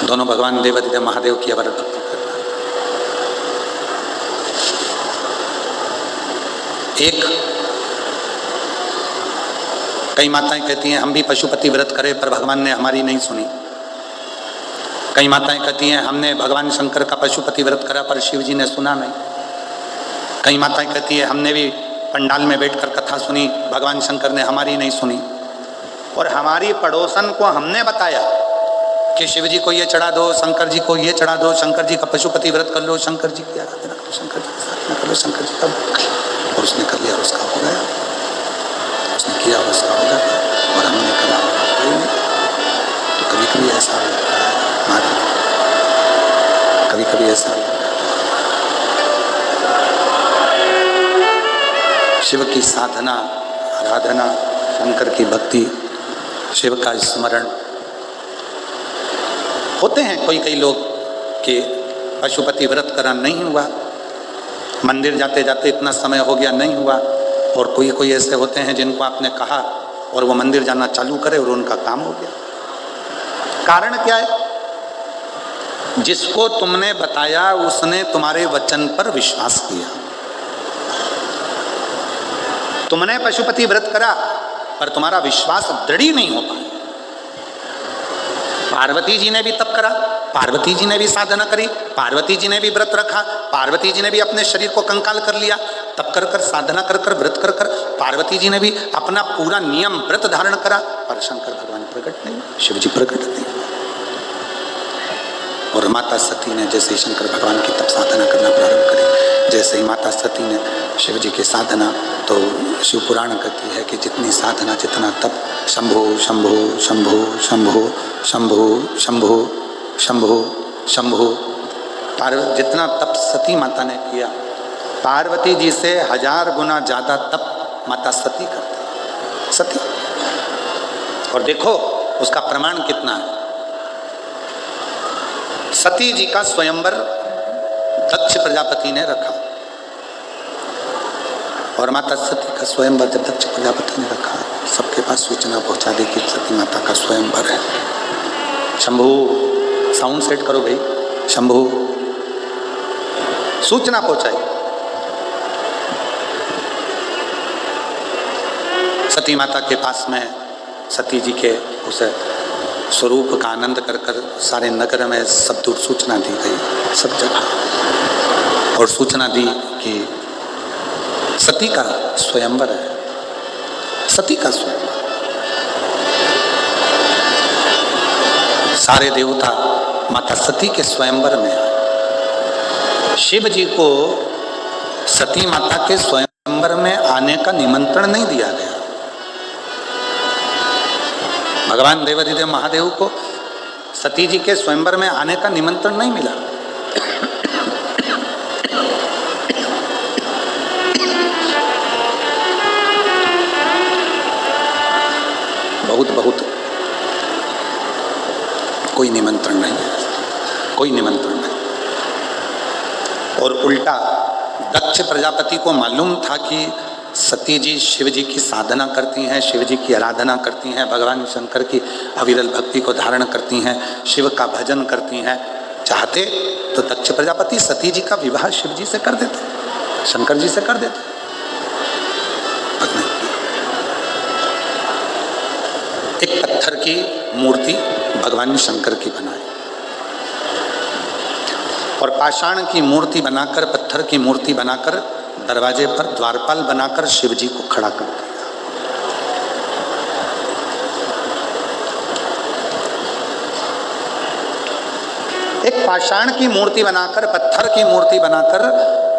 Speaker 1: दोनों भगवान देवाधिदेव महादेव की आराधना कर रहे हैं। एक कई माताएं कहती हैं हम भी पशुपति व्रत करें, पर भगवान ने हमारी नहीं सुनी। कई माताएं कहती हैं हमने भगवान शंकर का पशुपति व्रत करा, पर शिव जी ने सुना नहीं। कई माताएं कहती हैं हमने भी पंडाल में बैठकर कथा सुनी, भगवान शंकर ने हमारी नहीं सुनी। और हमारी पड़ोसन को हमने बताया कि शिव जी को ये चढ़ा दो, शंकर जी को ये चढ़ा दो, शंकर जी का पशुपति व्रत कर लो, शंकर जी की आराधना करो, शंकर जी की साधना करो, शंकर जी का, और उसने कर लिया, उसका हो गया, उसने किया, उसका हो गया, और हमने करा नहीं। तो कभी कभी ऐसा लगता है हमारे, कभी कभी ऐसा लगता है शिव की साधना, आराधना, शंकर की भक्ति, शिव का स्मरण होते हैं। कई लोग कि पशुपति व्रत करा नहीं हुआ, मंदिर जाते जाते इतना समय हो गया नहीं हुआ, और कोई ऐसे होते हैं जिनको आपने कहा और वो मंदिर जाना चालू करे और उनका काम हो गया। कारण क्या है? जिसको तुमने बताया उसने तुम्हारे वचन पर विश्वास किया। तुमने पशुपति व्रत करा पर तुम्हारा विश्वास दृढ़ ही नहीं हो पाया। पार्वती जी ने भी तप करा, पार्वती जी ने भी साधना करी, पार्वती जी ने भी व्रत रखा, पार्वती जी ने भी अपने शरीर को कंकाल कर लिया, तप कर कर, साधना कर कर, व्रत कर कर, पार्वती जी ने भी अपना पूरा नियम व्रत धारण करा, पर शंकर भगवान प्रकट नहीं, शिव जी प्रकट नहीं। और माता सती ने जैसे ही शंकर भगवान की तप साधना करना प्रारंभ करी, जैसे ही माता सती ने शिव जी की साधना, तो शिव पुराण कहती है कि जितनी साधना, जितना तप, शंभो शंभो शंभो शंभो शंभो शंभो शंभो शंभो, जितना तप सती माता ने किया, पार्वती जी से 1000 गुना ज्यादा तप माता सती करती, सती। और देखो उसका प्रमाण कितना है। सती जी का स्वयंवर दक्ष प्रजापति ने रखा, और माता सती का स्वयंवर जब दक्ष प्रजापति ने रखा, सबके पास सूचना पहुंचा दी कि सती माता का स्वयंवर है। शंभू, साउंड सेट करो भाई, शंभू, सूचना पहुंचाई। सती माता के पास में सती जी के उस स्वरूप का आनंद कर कर सारे नगर में सब दूर सूचना दी गई, सब जगह, और सूचना दी कि सती का स्वयंवर है, सती का स्वयंवर। सारे देवता माता सती के स्वयंवर में आए। शिव जी को सती माता के स्वयंवर में आने का निमंत्रण नहीं दिया गया। भगवान देवाधिदेव महादेव को सती जी के स्वयंवर में आने का निमंत्रण नहीं मिला। बहुत कोई निमंत्रण नहीं है, कोई निमंत्रण नहीं। और उल्टा दक्ष प्रजापति को मालूम था कि सती जी शिव जी की साधना करती हैं, शिव जी की आराधना करती हैं, भगवान शंकर की अविरल भक्ति को धारण करती हैं, शिव का भजन करती हैं। चाहते तो दक्ष प्रजापति सती जी का विवाह शिव जी से कर देते, शंकर जी से कर देते, पर नहीं। एक पत्थर की मूर्ति भगवान शंकर की बनाई, और पाषाण की मूर्ति बनाकर, पत्थर की मूर्ति बनाकर दरवाजे पर द्वारपाल बनाकर शिव जी को खड़ा कर दिया। एक पाषाण की मूर्ति बनाकर, पत्थर की मूर्ति बनाकर,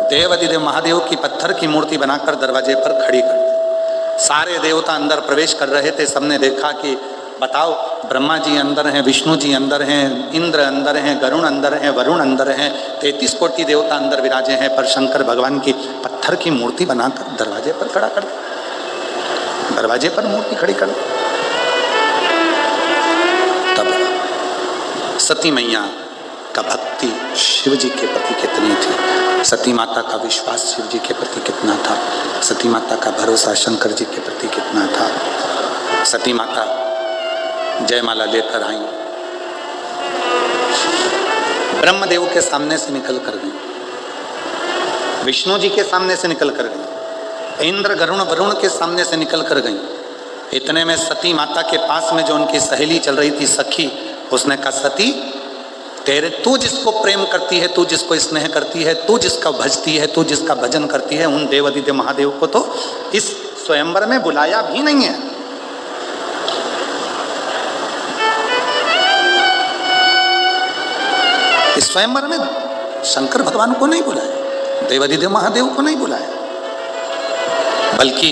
Speaker 1: देवाधिदेव महादेव की पत्थर की मूर्ति बनाकर दरवाजे पर खड़ी कर दी। सारे देवता अंदर प्रवेश कर रहे थे, सबने देखा कि बताओ, ब्रह्मा जी अंदर हैं, विष्णु जी अंदर हैं, इंद्र अंदर हैं, गरुण अंदर हैं, वरुण अंदर हैं, 33 कोटि देवता अंदर विराजे हैं, पर शंकर भगवान की पत्थर की मूर्ति बनाकर दरवाजे पर खड़ा कर दिया, दरवाजे पर मूर्ति खड़ी कर दी। तब सती मैया का भक्ति शिव जी के प्रति कितनी थी, सती माता का विश्वास शिव जी के प्रति कितना था, सती माता का भरोसा शंकर जी के प्रति कितना था। सती माता जयमाला लेकर आई, ब्रह्मदेव के सामने से निकल कर गई, विष्णु जी के सामने से निकल कर गई, इंद्र गरुण वरुण के सामने से निकल कर गई। इतने में सती माता के पास में जो उनकी सहेली चल रही थी, सखी, उसने कहा, सती, तू जिसको प्रेम करती है, तू जिसको स्नेह करती है, तू जिसका भजती है, तू जिसका भजन करती है, उन देवाधिदेव महादेव को तो इस स्वयंवर में बुलाया भी नहीं है। इस स्वयंवर में शंकर भगवान को नहीं बुलाया, देवाधिदेव महादेव को नहीं बुलाया, बल्कि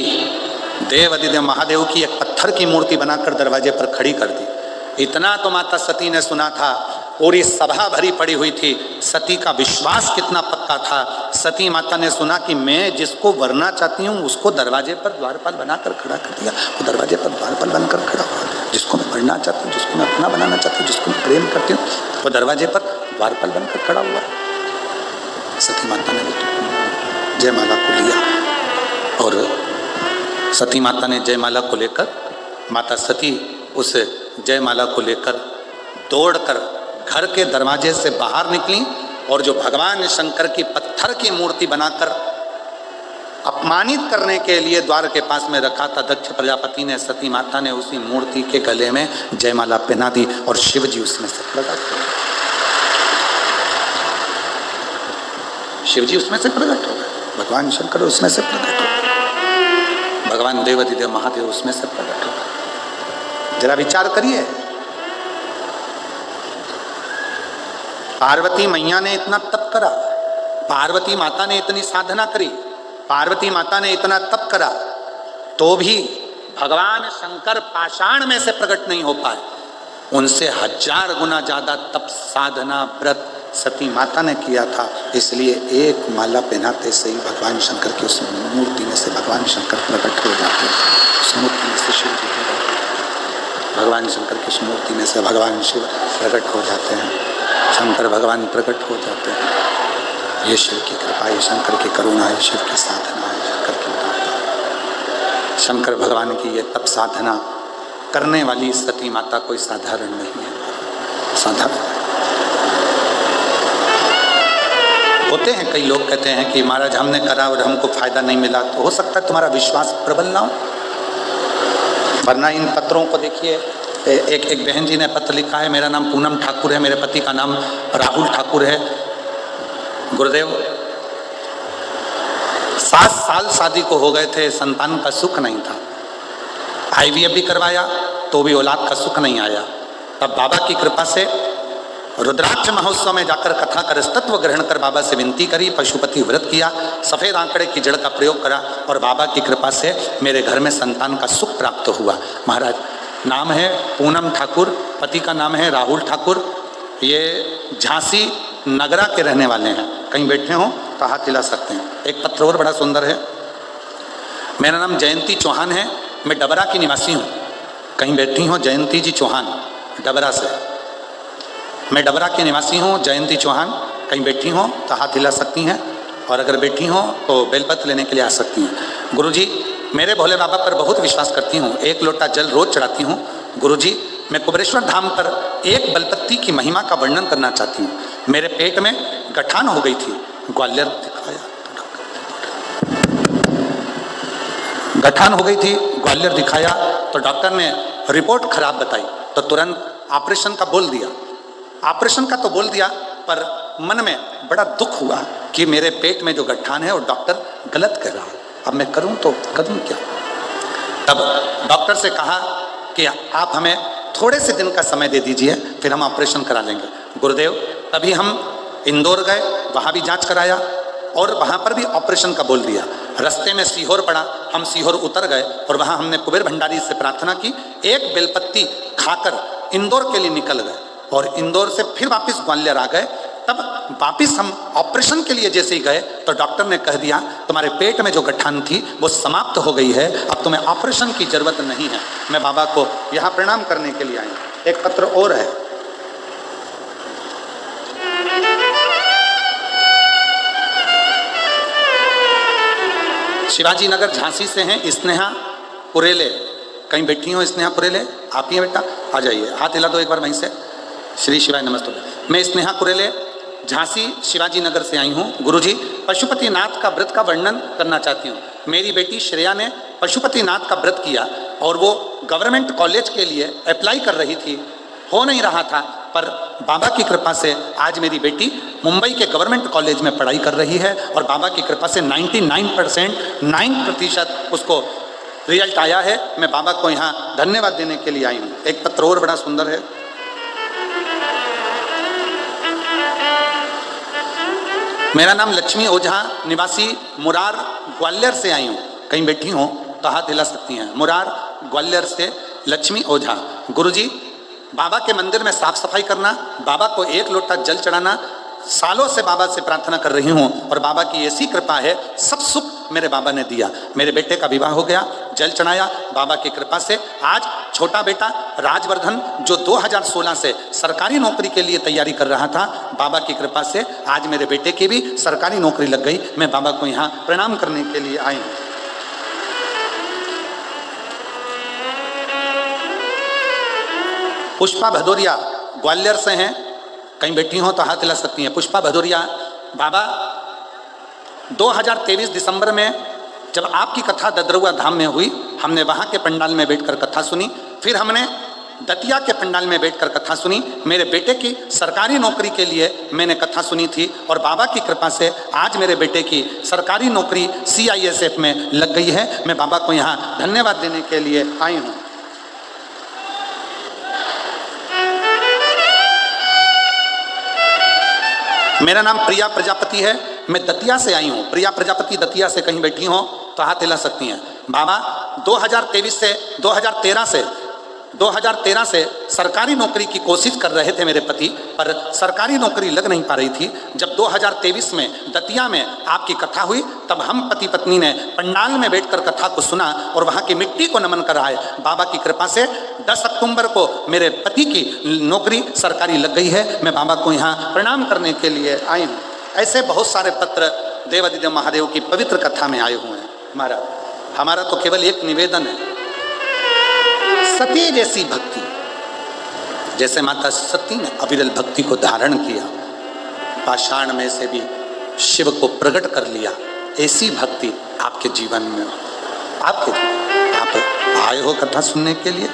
Speaker 1: देवाधिदेव महादेव की एक पत्थर की मूर्ति बनाकर दरवाजे पर खड़ी कर दी। इतना तो माता सती ने सुना था, पूरी सभा भरी पड़ी हुई थी, सती का विश्वास कितना पक्का था। सती माता ने सुना कि मैं जिसको वरना चाहती हूँ उसको दरवाजे पर द्वारपाल बनाकर खड़ा कर दिया, वो दरवाजे पर द्वारपाल बनकर खड़ा हुआ। जिसको मैं वरना चाहती हूँ, जिसको मैं अपना बनाना चाहती हूँ, जिसको मैं प्रेम करती हूँ, वो दरवाजे पर द्वारपाल बनकर खड़ा हुआ। सती माता ने जयमाला को लिया, और सती माता ने जयमाला को लेकर, माता सती उस जयमाला को लेकर दौड़कर घर के दरवाजे से बाहर निकली और जो भगवान शंकर की पत्थर की मूर्ति बनाकर अपमानित करने के लिए द्वार के पास में रखा था, दक्ष प्रजापति ने, सती माता ने उसी मूर्ति के गले में जयमाला पहना दी और शिव जी उसमें से प्रकट हो गए। शिव जी उसमें से प्रकट हो गए, भगवान शंकर उसमें से प्रकट हो गए, भगवान देवाधिदेव महादेव उसमें से प्रकट हो गए। जरा विचार करिए, पार्वती मैया ने इतना तप करा, पार्वती माता ने इतनी साधना करी, पार्वती माता ने इतना तप करा, तो भी भगवान शंकर पाषाण में से प्रकट नहीं हो पाए। उनसे 1000 गुना ज्यादा तप, साधना, व्रत सती माता ने किया था। इसलिए एक माला पहनाते से ही भगवान शंकर की उस मूर्ति में से भगवान शंकर प्रकट हो जाते हैं। उस मूर्ति में से शिव जी प्रकट हो जाते हैं, भगवान शंकर की उस मूर्ति में से भगवान शिव प्रकट हो जाते हैं, शंकर भगवान प्रकट हो जाते हैं। ये शिव की कृपा, ये शंकर की करुणा, ये शिव की साधना है, शंकर की उदारता। शंकर भगवान की ये तप साधना करने वाली सती माता कोई साधारण नहीं है, साधारण। होते हैं कई लोग कहते हैं कि महाराज हमने करा और हमको फायदा नहीं मिला, तो हो सकता है तुम्हारा विश्वास प्रबल ना हो, वरना इन पत्रों को देखिए। एक बहन जी ने पत्र लिखा है, मेरा नाम पूनम ठाकुर है, मेरे पति का नाम राहुल ठाकुर है। गुरुदेव 7 साल शादी को हो गए थे, संतान का सुख नहीं था, IVF भी करवाया तो भी औलाद का सुख नहीं आया। तब बाबा की कृपा से रुद्राक्ष महोत्सव में जाकर कथा कर तत्व ग्रहण कर बाबा से विनती करी, पशुपति व्रत किया, सफेद आंकड़े की जड़ का प्रयोग करा और बाबा की कृपा से मेरे घर में संतान का सुख प्राप्त हुआ। महाराज नाम है पूनम ठाकुर, पति का नाम है राहुल ठाकुर, ये झांसी नगरा के रहने वाले हैं। कहीं बैठे हो तो हाथ हिला सकते हैं। एक पत्र और बड़ा सुंदर है, मेरा नाम जयंती चौहान है, मैं डबरा की निवासी हूँ। कहीं बैठी हो जयंती जी चौहान, डबरा से, मैं डबरा की निवासी हूँ, जयंती चौहान। कहीं बैठी हो तो हाथ हिला सकती हैं, और अगर बैठी हो तो बेलपत्र लेने के लिए आ सकती हैं। गुरुजी मेरे भोले बाबा पर बहुत विश्वास करती हूँ, 1 लोटा जल रोज चढ़ाती हूँ। गुरुजी मैं कुबेरेश्वर धाम पर एक बेलपत्ती की महिमा का वर्णन करना चाहती हूँ। मेरे पेट में गठान हो गई थी, ग्वालियर दिखाया, गठान हो गई थी, ग्वालियर दिखाया तो डॉक्टर ने रिपोर्ट खराब बताई, तो तुरंत ऑपरेशन का बोल दिया। ऑपरेशन का तो बोल दिया, पर मन में बड़ा दुख हुआ कि मेरे पेट में जो गठान है वो डॉक्टर गलत कह रहा है, अब मैं करूं तो करूं क्या। तब डॉक्टर से कहा कि आप हमें थोड़े से दिन का समय दे दीजिए, फिर हम ऑपरेशन करा लेंगे। गुरुदेव तभी हम इंदौर गए, वहाँ भी जांच कराया और वहाँ पर भी ऑपरेशन का बोल दिया। रास्ते में सीहोर पड़ा, हम सीहोर उतर गए और वहाँ हमने कुबेर भंडारी से प्रार्थना की, एक बेलपत्ती खाकर इंदौर के लिए निकल गए और इंदौर से फिर वापस ग्वालियर आ गए। तब वापस हम ऑपरेशन के लिए जैसे ही गए तो डॉक्टर ने कह दिया तुम्हारे पेट में जो गठान थी वो समाप्त हो गई है, अब तुम्हें ऑपरेशन की जरूरत नहीं है। मैं बाबा को यहाँ प्रणाम करने के लिए आई। एक पत्र और है, शिवाजी नगर झांसी से हैं स्नेहा पुरेले। कहीं बैठी हो स्नेहा पुरेले? आप ही हैं बेटा, आ जाइए, हाथ हिला दो एक बार वहीं से। श्री शिवाय नमस्ते। मैं स्नेहा पुरेले झांसी शिवाजी नगर से आई हूँ। गुरुजी पशुपति नाथ का व्रत का वर्णन करना चाहती हूँ। मेरी बेटी श्रेया ने पशुपति नाथ का व्रत किया और वो गवर्नमेंट कॉलेज के लिए अप्लाई कर रही थी, हो नहीं रहा था, पर बाबा की कृपा से आज मेरी बेटी मुंबई के गवर्नमेंट कॉलेज में पढ़ाई कर रही है और बाबा की कृपा से 99% उसको रिजल्ट आया है। मैं बाबा को यहाँ धन्यवाद देने के लिए आई हूँ। एक पत्र और बड़ा सुंदर है, मेरा नाम लक्ष्मी ओझा, निवासी मुरार ग्वालियर से आई हूँ। कहीं बैठी हो तो हाथ हिला सकती हैं। मुरार ग्वालियर से लक्ष्मी ओझा। गुरुजी बाबा के मंदिर में साफ सफाई करना, बाबा को 1 लोटा जल चढ़ाना, सालों से बाबा से प्रार्थना कर रही हूँ और बाबा की ऐसी कृपा है, सब सुख मेरे बाबा ने दिया। मेरे बेटे का विवाह हो गया, जल चढ़ाया, बाबा की कृपा से आज छोटा बेटा राजवर्धन जो 2016 से सरकारी नौकरी के लिए तैयारी कर रहा था, बाबा की कृपा से आज मेरे बेटे की भी सरकारी नौकरी लग गई। मैं बाबा को यहाँ प्रणाम करने के लिए आई हूँ। पुष्पा भदौरिया ग्वालियर से हैं, कहीं बैठी हो तो हाथ हिला सकती हैं। पुष्पा भदौरिया, बाबा 2023 दिसंबर में जब आपकी कथा ददरुआ धाम में हुई, हमने वहाँ के पंडाल में बैठकर कथा सुनी। फिर हमने दतिया के पंडाल में बैठकर कथा सुनी। मेरे बेटे की सरकारी नौकरी के लिए मैंने कथा सुनी थी और बाबा की कृपा से आज मेरे बेटे की सरकारी नौकरी CISF में लग गई है। मैं बाबा को यहाँ धन्यवाद देने के लिए आई हूँ। मेरा नाम प्रिया प्रजापति है, मैं दतिया से आई हूँ। प्रिया प्रजापति दतिया से कहीं बैठी हो तो हाथ हिला सकती हैं। बाबा 2013 से सरकारी नौकरी की कोशिश कर रहे थे मेरे पति, पर सरकारी नौकरी लग नहीं पा रही थी। जब 2023 में दतिया में आपकी कथा हुई, तब हम पति पत्नी ने पंडाल में बैठकर कथा को सुना और वहाँ की मिट्टी को नमन कराए। बाबा की कृपा से 10 अक्टूबर को मेरे पति की नौकरी सरकारी लग गई है। मैं बाबा को यहाँ प्रणाम करने के लिए आई हूँ। ऐसे बहुत सारे पत्र देवादिदेव महादेव की पवित्र कथा में आए हुए हैं। हमारा तो केवल एक निवेदन है, सती जैसी भक्ति, जैसे माता सती ने अविरल भक्ति को धारण किया, पाषाण में से भी शिव को प्रकट कर लिया, ऐसी भक्ति आपके जीवन में हो। आप आए हो कथा सुनने के लिए।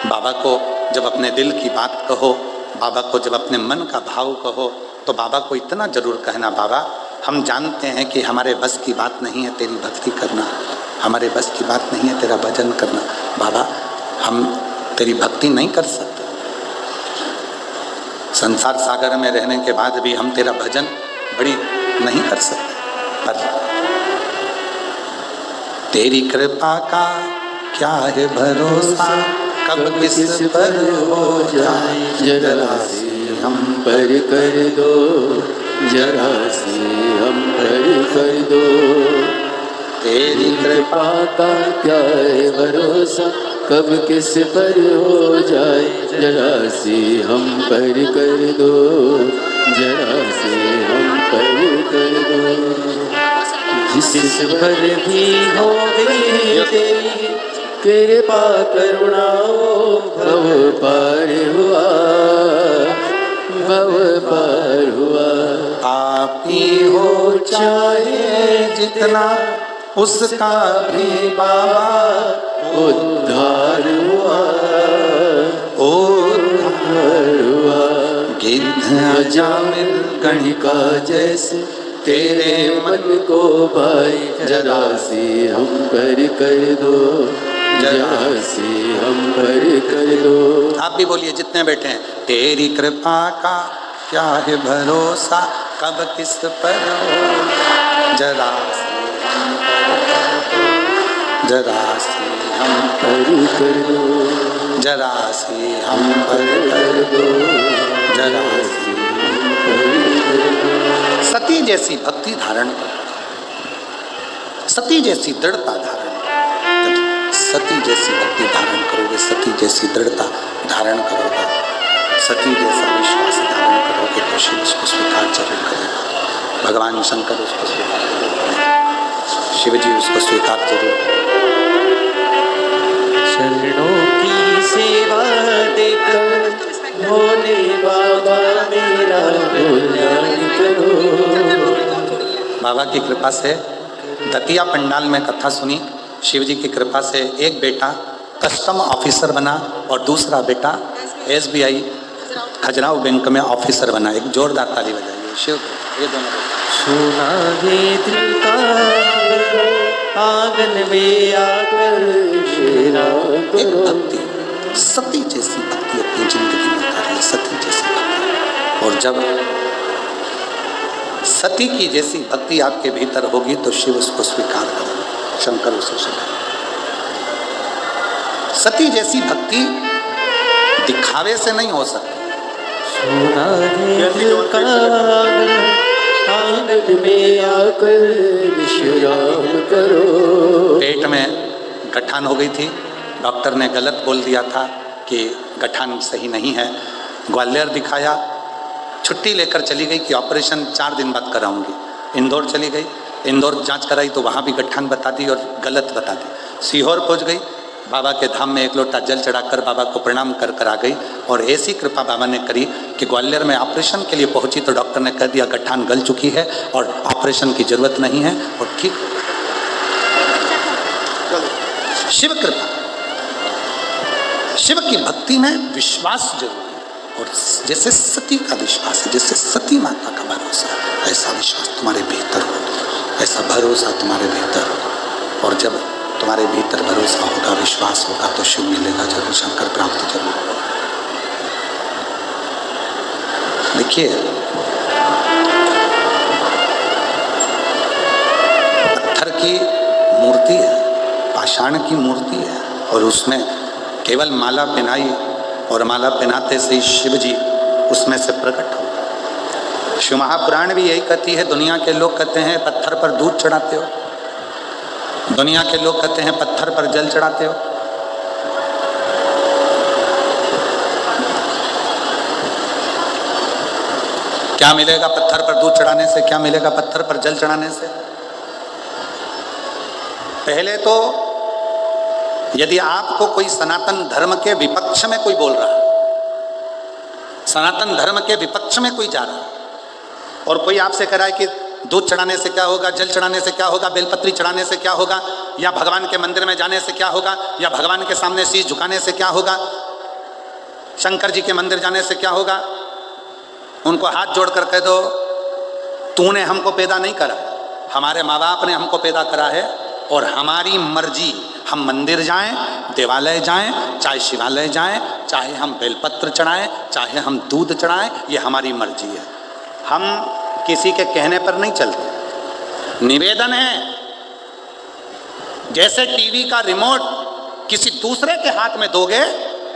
Speaker 1: बाबा को जब अपने दिल की बात कहो, बाबा को जब अपने मन का भाव कहो, तो बाबा को इतना जरूर कहना, बाबा हम जानते हैं कि हमारे बस की बात नहीं है तेरी भक्ति करना, हमारे बस की बात नहीं है तेरा भजन करना। बाबा हम तेरी भक्ति नहीं कर सकते, संसार सागर में रहने के बाद भी हम तेरा भजन बड़ी नहीं कर सकते, पर तेरी कृपा का क्या है भरोसा, कब किस पर हो जाए,
Speaker 2: जरा से हम पर कर दो, जरा से हम पर कर दो। तेरी कृपा का क्या है भरोसा, कब किस पर हो जाए, जरा से हम पर कर दो, जरा से हम पर कर दो। जिस पर भी हो गई तेरी कृपा करुणा, भव पार हुआ, भव पार हुआ।
Speaker 1: आप ही हो चाहे जितना, उसका भी बाबा
Speaker 2: उद्धार हुआ,
Speaker 1: उद्धार
Speaker 2: हुआ।
Speaker 1: गिद्ध
Speaker 2: अजामिल गणिका जैसे तेरे मन को भाई, जरा से हम पर कर दो, जरा से हम पर कर दो।
Speaker 1: आप भी बोलिए जितने बैठे हैं, तेरी कृपा का क्या है भरोसा, कब किस पर हो, जरा से हम जरा से हम
Speaker 2: पर कर दो,
Speaker 1: जरा से हम पर कर दो, जरा से हम पर कर दो। सती जैसी भक्ति धारण करो, सती जैसी दृढ़ता धारण करो। जब सती जैसी भक्ति धारण करोगे, सती जैसी दृढ़ता धारण करोगे, सती जैसा विश्वास धारण करोगे, तो शिव उसको स्वीकार जरूर करेगा। भगवान शंकर उसको स्वीकार जरूर करेगा, शिव जी उसको स्वीकार जरूर करेगा।
Speaker 2: चरणों की सेवा देकर भोले बाबा मेरा कल्याण करो।
Speaker 1: बाबा की कृपा से दतिया पंडाल में कथा सुनी, शिव जी की कृपा से एक बेटा कस्टम ऑफिसर बना और दूसरा बेटा SBI खजुराहो बैंक में ऑफिसर बना। एक जोरदार ताली बजाइए शिव, ये दोनों
Speaker 2: सुना है दिल का आंगन में आकर शेरा
Speaker 1: एक
Speaker 2: करो।
Speaker 1: भक्ति, सती जैसी भक्ति अपनी जिंदगी में करिए, सती जैसी भक्ति। और जब सती की जैसी भक्ति आपके भीतर होगी तो शिव उसको स्वीकार करेगा, शंकर उसे स्वीकार। सती जैसी भक्ति दिखावे से नहीं हो सकती।
Speaker 2: सुना है दिल का आंगन में आकर विश्राम करो।
Speaker 1: पेट में गठान हो गई थी, डॉक्टर ने गलत बोल दिया था कि गठान सही नहीं है। ग्वालियर दिखाया, छुट्टी लेकर चली गई कि ऑपरेशन 4 दिन बाद कराऊंगी। इंदौर चली गई, इंदौर जांच कराई तो वहाँ भी गठान बता दी और गलत बता दी। सीहोर पहुँच गई, बाबा के धाम में एक लोटा जल चढ़ाकर बाबा को प्रणाम कर आ गई और ऐसी कृपा बाबा ने करी कि ग्वालियर में ऑपरेशन के लिए पहुंची तो डॉक्टर ने कह दिया गठान गल चुकी है और ऑपरेशन की जरूरत नहीं है और ठीक हो गया। शिव कृपा, शिव की भक्ति में विश्वास जरूरी है। और जैसे सती का विश्वास है, जैसे सती माता का भरोसा, ऐसा विश्वास तुम्हारे भीतर हो, ऐसा भरोसा तुम्हारे भीतर हो। और जब तुम्हारे भीतर भरोसा होगा, विश्वास होगा तो शिव मिलेगा जरूर, शंकर प्राप्त जरूर होगा। देखिए पत्थर की मूर्ति है, पाषाण की मूर्ति है और उसमें केवल माला पहनाई और माला पहनाते से ही शिव जी उसमें से प्रकट हो। शिव महापुराण भी यही कहती है। दुनिया के लोग कहते हैं पत्थर पर दूध चढ़ाते हो, दुनिया के लोग कहते हैं पत्थर पर जल चढ़ाते हो। क्या मिलेगा पत्थर पर दूध चढ़ाने से, क्या मिलेगा पत्थर पर जल चढ़ाने से? पहले तो यदि आपको कोई सनातन धर्म के विपक्ष में कोई बोल रहा है, सनातन धर्म के विपक्ष में कोई जा रहा है और कोई आपसे कह रहा है कि दूध चढ़ाने से क्या होगा, जल चढ़ाने से क्या होगा, बेलपत्री चढ़ाने से क्या होगा, या भगवान के मंदिर में जाने से क्या होगा, या भगवान के सामने शीश झुकाने से क्या होगा, शंकर जी के मंदिर जाने से क्या होगा, उनको हाथ जोड़कर कह दो तूने हमको पैदा नहीं करा, हमारे माँ बाप ने हमको पैदा करा है और हमारी मर्जी, हम मंदिर जाएं, देवालय जाएं, चाहे शिवालय जाएं, चाहे हम बेलपत्र चढ़ाएं, चाहे हम दूध चढ़ाएं, ये हमारी मर्जी है। हम किसी के कहने पर नहीं चलते। निवेदन है, जैसे टीवी का रिमोट किसी दूसरे के हाथ में दोगे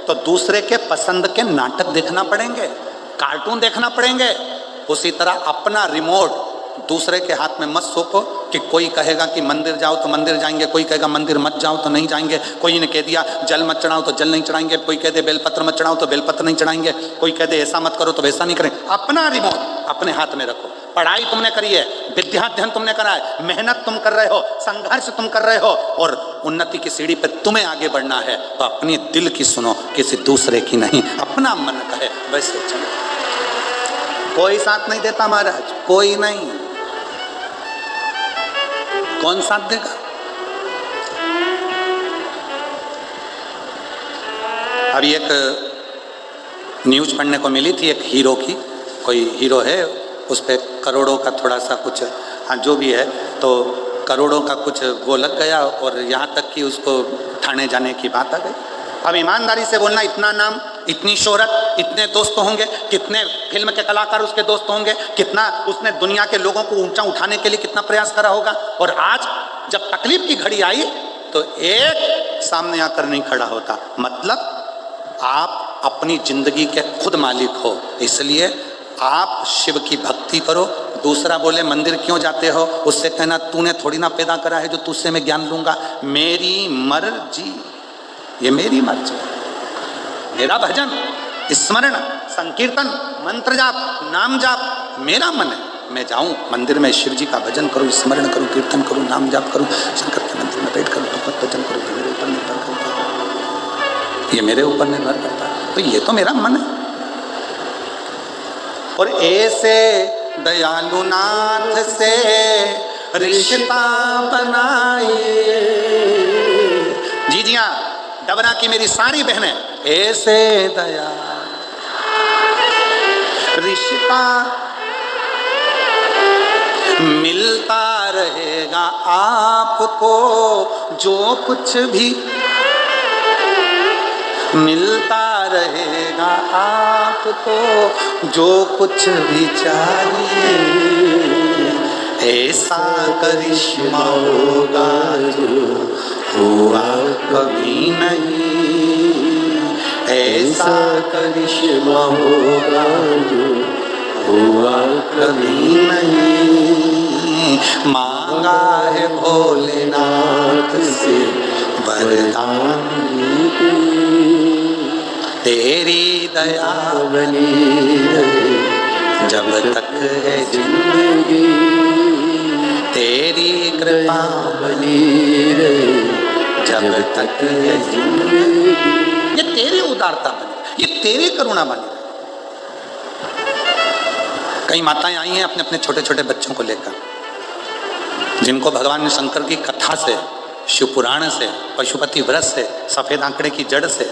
Speaker 1: तो दूसरे के पसंद के नाटक देखना पड़ेंगे, कार्टून देखना पड़ेंगे, उसी तरह अपना रिमोट दूसरे के हाथ में मत सौंपो कि कोई कहेगा कि मंदिर जाओ तो मंदिर जाएंगे, कोई कहेगा मंदिर मत जाओ तो नहीं जाएंगे, कोई ने कह दिया जल मत चढ़ाओ तो जल नहीं चढ़ाएंगे, कोई कह दे बेलपत्र मत चढ़ाओ तो बेलपत्र नहीं चढ़ाएंगे, कोई कह दे ऐसा मत करो तो वैसा नहीं करेंगे। अपना रिमोट अपने हाथ में रखो। पढ़ाई तुमने करी है, विद्याध्ययन तुमने करा है, मेहनत तुम कर रहे हो, संघर्ष तुम कर रहे हो और उन्नति की सीढ़ी पर तुम्हें आगे बढ़ना है तो अपने दिल की सुनो, किसी दूसरे की नहीं। अपना मन कहे वैसे चलो। कोई साथ नहीं देता महाराज, कोई नहीं। कौन साथ देगा? अभी एक न्यूज पढ़ने को मिली थी, एक हीरो की, कोई हीरो है, उस पर करोड़ों का थोड़ा सा कुछ, हाँ जो भी है, तो करोड़ों का कुछ वो लग गया और यहाँ तक कि उसको थाने जाने की बात आ गई। अब ईमानदारी से बोलना, इतना नाम, इतनी शोहरत, इतने दोस्त होंगे, कितने फिल्म के कलाकार उसके दोस्त होंगे, कितना उसने दुनिया के लोगों को ऊंचा उठाने के लिए कितना प्रयास करा होगा, और आज जब तकलीफ की घड़ी आई तो एक सामने आकर नहीं खड़ा होता। मतलब आप अपनी जिंदगी के खुद मालिक हो, इसलिए आप शिव की भक्ति करो। दूसरा बोले मंदिर क्यों जाते हो, उससे कहना तूने थोड़ी ना पैदा करा है जो तुझसे मैं ज्ञान लूंगा, मेरी मर्जी, ये मेरी मर्जी। मेरा भजन, स्मरण, संकीर्तन, मंत्र जाप, नाम जाप मेरा मन है। मैं जाऊं मंदिर में शिव जी का भजन करूं, स्मरण करूं, कीर्तन करूं, नाम जाप करूं, शंकर के मंदिर में बैठ कर भगवत भजन करूं, ये मेरे ऊपर निर्भर करता है, ये मेरे ऊपर निर्भर करता है। तो ये तो मेरा मन है। और ऐसे दयालु नाथ से रिश्ता बनाइए। जी जी हाँ, डबरा की मेरी सारी बहनें, ऐसे दया रिश्ता मिलता रहेगा आपको, जो कुछ भी मिलता रहेगा आपको, जो कुछ भी चाहिए। ऐसा करिश्मा होगा जो हुआ कभी नहीं, ऐसा करिश्मा होगा जो हुआ कभी नहीं। मांगा है भोलेनाथ से वरदान, तेरी दया बनी रहे जब तक है जिंदगी, तेरी कृपा बनी रहे जब तक है जिंदगी। ये तेरी उदारता बनी, ये तेरी करुणा बनी रहे। कई माताएं आई हैं अपने अपने छोटे छोटे बच्चों को लेकर, जिनको भगवान शंकर की कथा से, शिव पुराण से, पशुपति व्रत से, सफेद आंकड़े की जड़ से,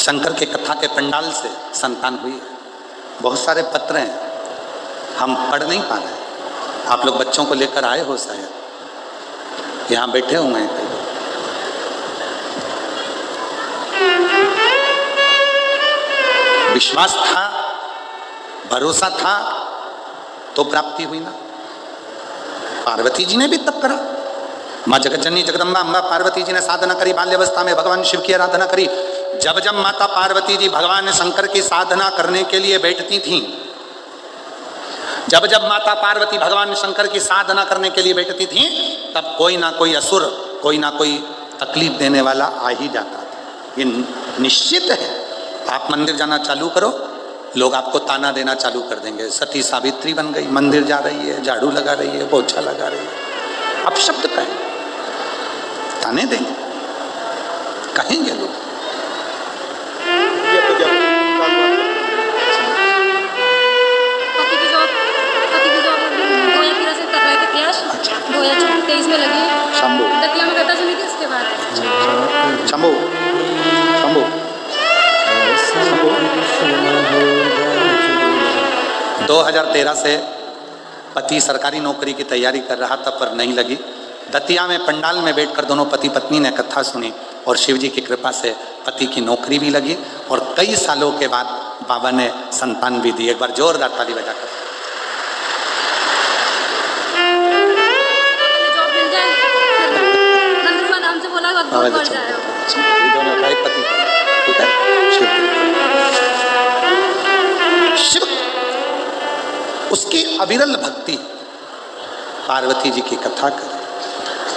Speaker 1: शंकर के कथा के पंडाल से संतान हुई है। बहुत सारे पत्र हैं, हम पढ़ नहीं पा रहे। आप लोग बच्चों को लेकर आए हो, शायद यहाँ बैठे हुए हैं कई लोग। विश्वास था, भरोसा था तो प्राप्ति हुई ना। पार्वती जी ने भी तप करा। माँ जगतजननी जगदम्बा अम्बा पार्वती जी ने साधना करी, बाल्यावस्था में भगवान शिव की आराधना करी। जब जब माता पार्वती जी भगवान शंकर की साधना करने के लिए बैठती थीं, जब जब माता पार्वती भगवान शंकर की साधना करने के लिए बैठती थीं, तब कोई ना कोई असुर, कोई ना कोई तकलीफ देने वाला आ ही जाता था। ये निश्चित है। आप मंदिर जाना चालू करो, लोग आपको ताना देना चालू कर देंगे। सती सावित्री बन गई, मंदिर जा रही है, झाड़ू लगा रही है, पोछा लगा रही है। अब शब्द कहें, ताने देंगे, कहेंगे लोग।
Speaker 3: अच्छा, 2023 में लगी।
Speaker 1: शंभू
Speaker 3: दतिया में कथा सुनी थी उसके बाद।
Speaker 1: शंभू शंभू शंभू 2013 से पति सरकारी नौकरी की तैयारी कर रहा था, पर नहीं लगी। दतिया में पंडाल में बैठकर दोनों पति पत्नी ने कथा सुनी और शिव जी की कृपा से पति की नौकरी भी लगी और कई सालों के बाद बाबा ने संतान भी दी। एक बार जोरदार ताली बजाकर। शिव उसकी अविरल भक्ति, पार्वती जी की कथा कर।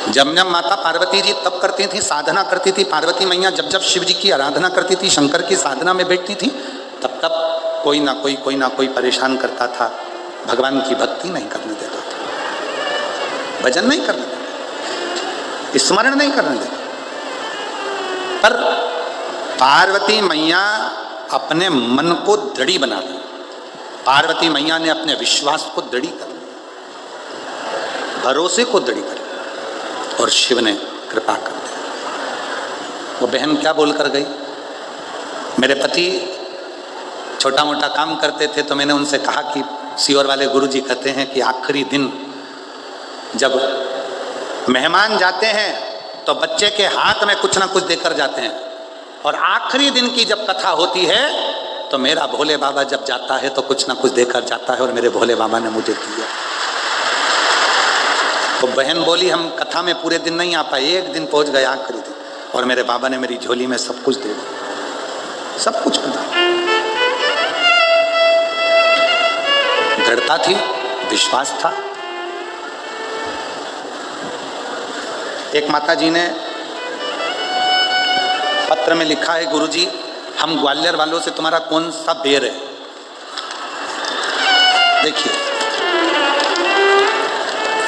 Speaker 1: जब जब माता पार्वती जी तप करती थी, साधना करती थी, पार्वती मैया जब जब शिव जी की आराधना करती थी, शंकर की साधना में बैठती थी, तब तब कोई ना कोई परेशान करता था, भगवान की भक्ति नहीं करने देता था, भजन नहीं करने देता, स्मरण नहीं करने देता। पर पार्वती मैया अपने मन को दृढ़ी बना ली। पार्वती मैया ने अपने विश्वास को दृढ़ी कर लिया, भरोसे को दृढ़ी कर लिया और शिव ने कृपा कर दी। वो बहन क्या बोलकर गई, मेरे पति छोटा मोटा काम करते थे तो मैंने उनसे कहा कि सीहोर वाले गुरुजी कहते हैं कि आखिरी दिन जब मेहमान जाते हैं तो बच्चे के हाथ में कुछ ना कुछ देकर जाते हैं, और आखिरी दिन की जब कथा होती है तो मेरा भोले बाबा जब जाता है तो कुछ ना कुछ देकर जाता है, और मेरे भोले बाबा ने मुझे दिया। तो बहन बोली हम कथा में पूरे दिन नहीं आ पाए, एक दिन पहुंच गए आखिरी दिन, और मेरे बाबा ने मेरी झोली में सब कुछ दे दिया, सब कुछ बता। दृढ़ता थी, विश्वास था। एक माता जी ने पत्र में लिखा है, गुरुजी हम ग्वालियर वालों से तुम्हारा कौन सा बैर है। देखिए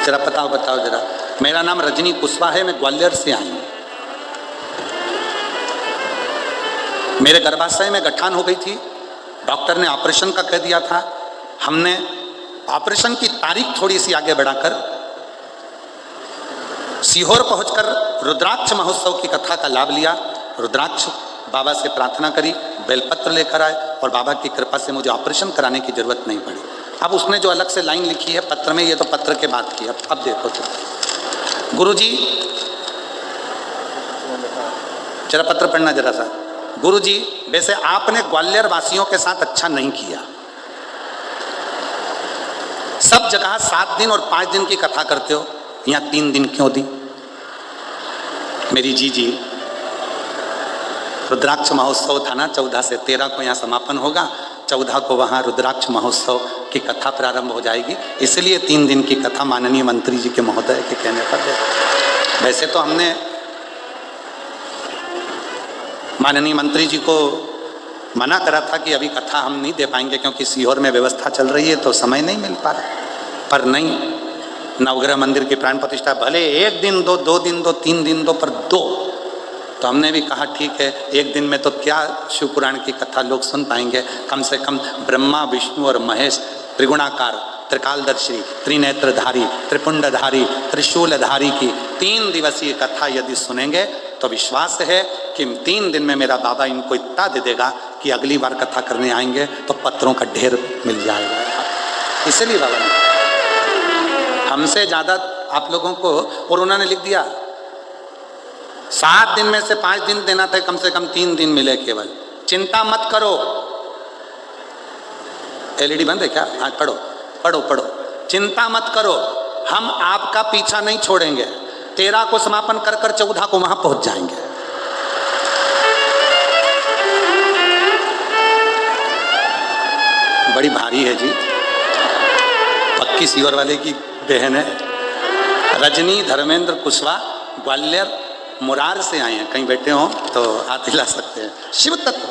Speaker 1: जरा बताओ जरा। मेरा नाम रजनी कुशवाहा है, मैं ग्वालियर से आई हूं। मेरे गर्भाशय में गठान हो गई थी, डॉक्टर ने ऑपरेशन का कह दिया था। हमने ऑपरेशन की तारीख थोड़ी सी आगे बढ़ाकर सीहोर पहुंचकर रुद्राक्ष महोत्सव की कथा का लाभ लिया। रुद्राक्ष बाबा से प्रार्थना करी, बेलपत्र लेकर आए, और बाबा की कृपा से मुझे ऑपरेशन कराने की जरूरत नहीं पड़ी। अब उसने जो अलग से लाइन लिखी है पत्र में, ये तो पत्र के बात की। अब देखो तो गुरुजी जरा पत्र पढ़ना जरा सा। गुरुजी वैसे आपने ग्वालियर वासियों के साथ अच्छा नहीं किया, सब जगह 7 दिन और 5 दिन की कथा करते हो, यहाँ 3 दिन क्यों दी। मेरी जी रुद्राक्ष महोत्सव था ना, 14 से 13 को यहाँ समापन होगा, 14 को वहाँ रुद्राक्ष महोत्सव की कथा प्रारंभ हो जाएगी, इसलिए 3 दिन की कथा माननीय मंत्री जी के महोदय के कहने पर दे। वैसे तो हमने माननीय मंत्री जी को मना करा था कि अभी कथा हम नहीं दे पाएंगे क्योंकि सीहोर में व्यवस्था चल रही है तो समय नहीं मिल पा रहा, पर नहीं, नवग्रह मंदिर की प्राण प्रतिष्ठा भले 1 दिन दो, 2 दिन दो, 3 दिन दो, पर 2। तो हमने भी कहा ठीक है, 1 दिन में तो क्या शिव पुराण की कथा लोग सुन पाएंगे, कम से कम ब्रह्मा विष्णु और महेश त्रिगुणाकार, त्रिकालदर्शी, त्रिनेत्रधारी, त्रिपुंडधारी, त्रिशूलधारी की 3 दिवसीय कथा यदि सुनेंगे तो विश्वास है कि 3 दिन में मेरा बाबा इनको इतना दे देगा कि अगली बार कथा करने आएंगे तो पत्रों का ढेर मिल जाएगा। इसलिए बाबा ने हमसे ज़्यादा आप लोगों को, और उन्होंने लिख दिया 7 दिन में से 5 दिन देना था, कम से कम 3 दिन मिले केवल। चिंता मत करो। एलईडी बंद है क्या? आज पढ़ो पढ़ो पढ़ो। चिंता मत करो, हम आपका पीछा नहीं छोड़ेंगे। 13 को समापन कर कर 14 को वहां पहुंच जाएंगे। बड़ी भारी है जी, पक्की सीवर वाले की बहन है। रजनी धर्मेंद्र कुशवाहा ग्वालियर मुरार से आए हैं, कहीं बैठे हो तो हाथ हिला सकते हैं। शिव तत्व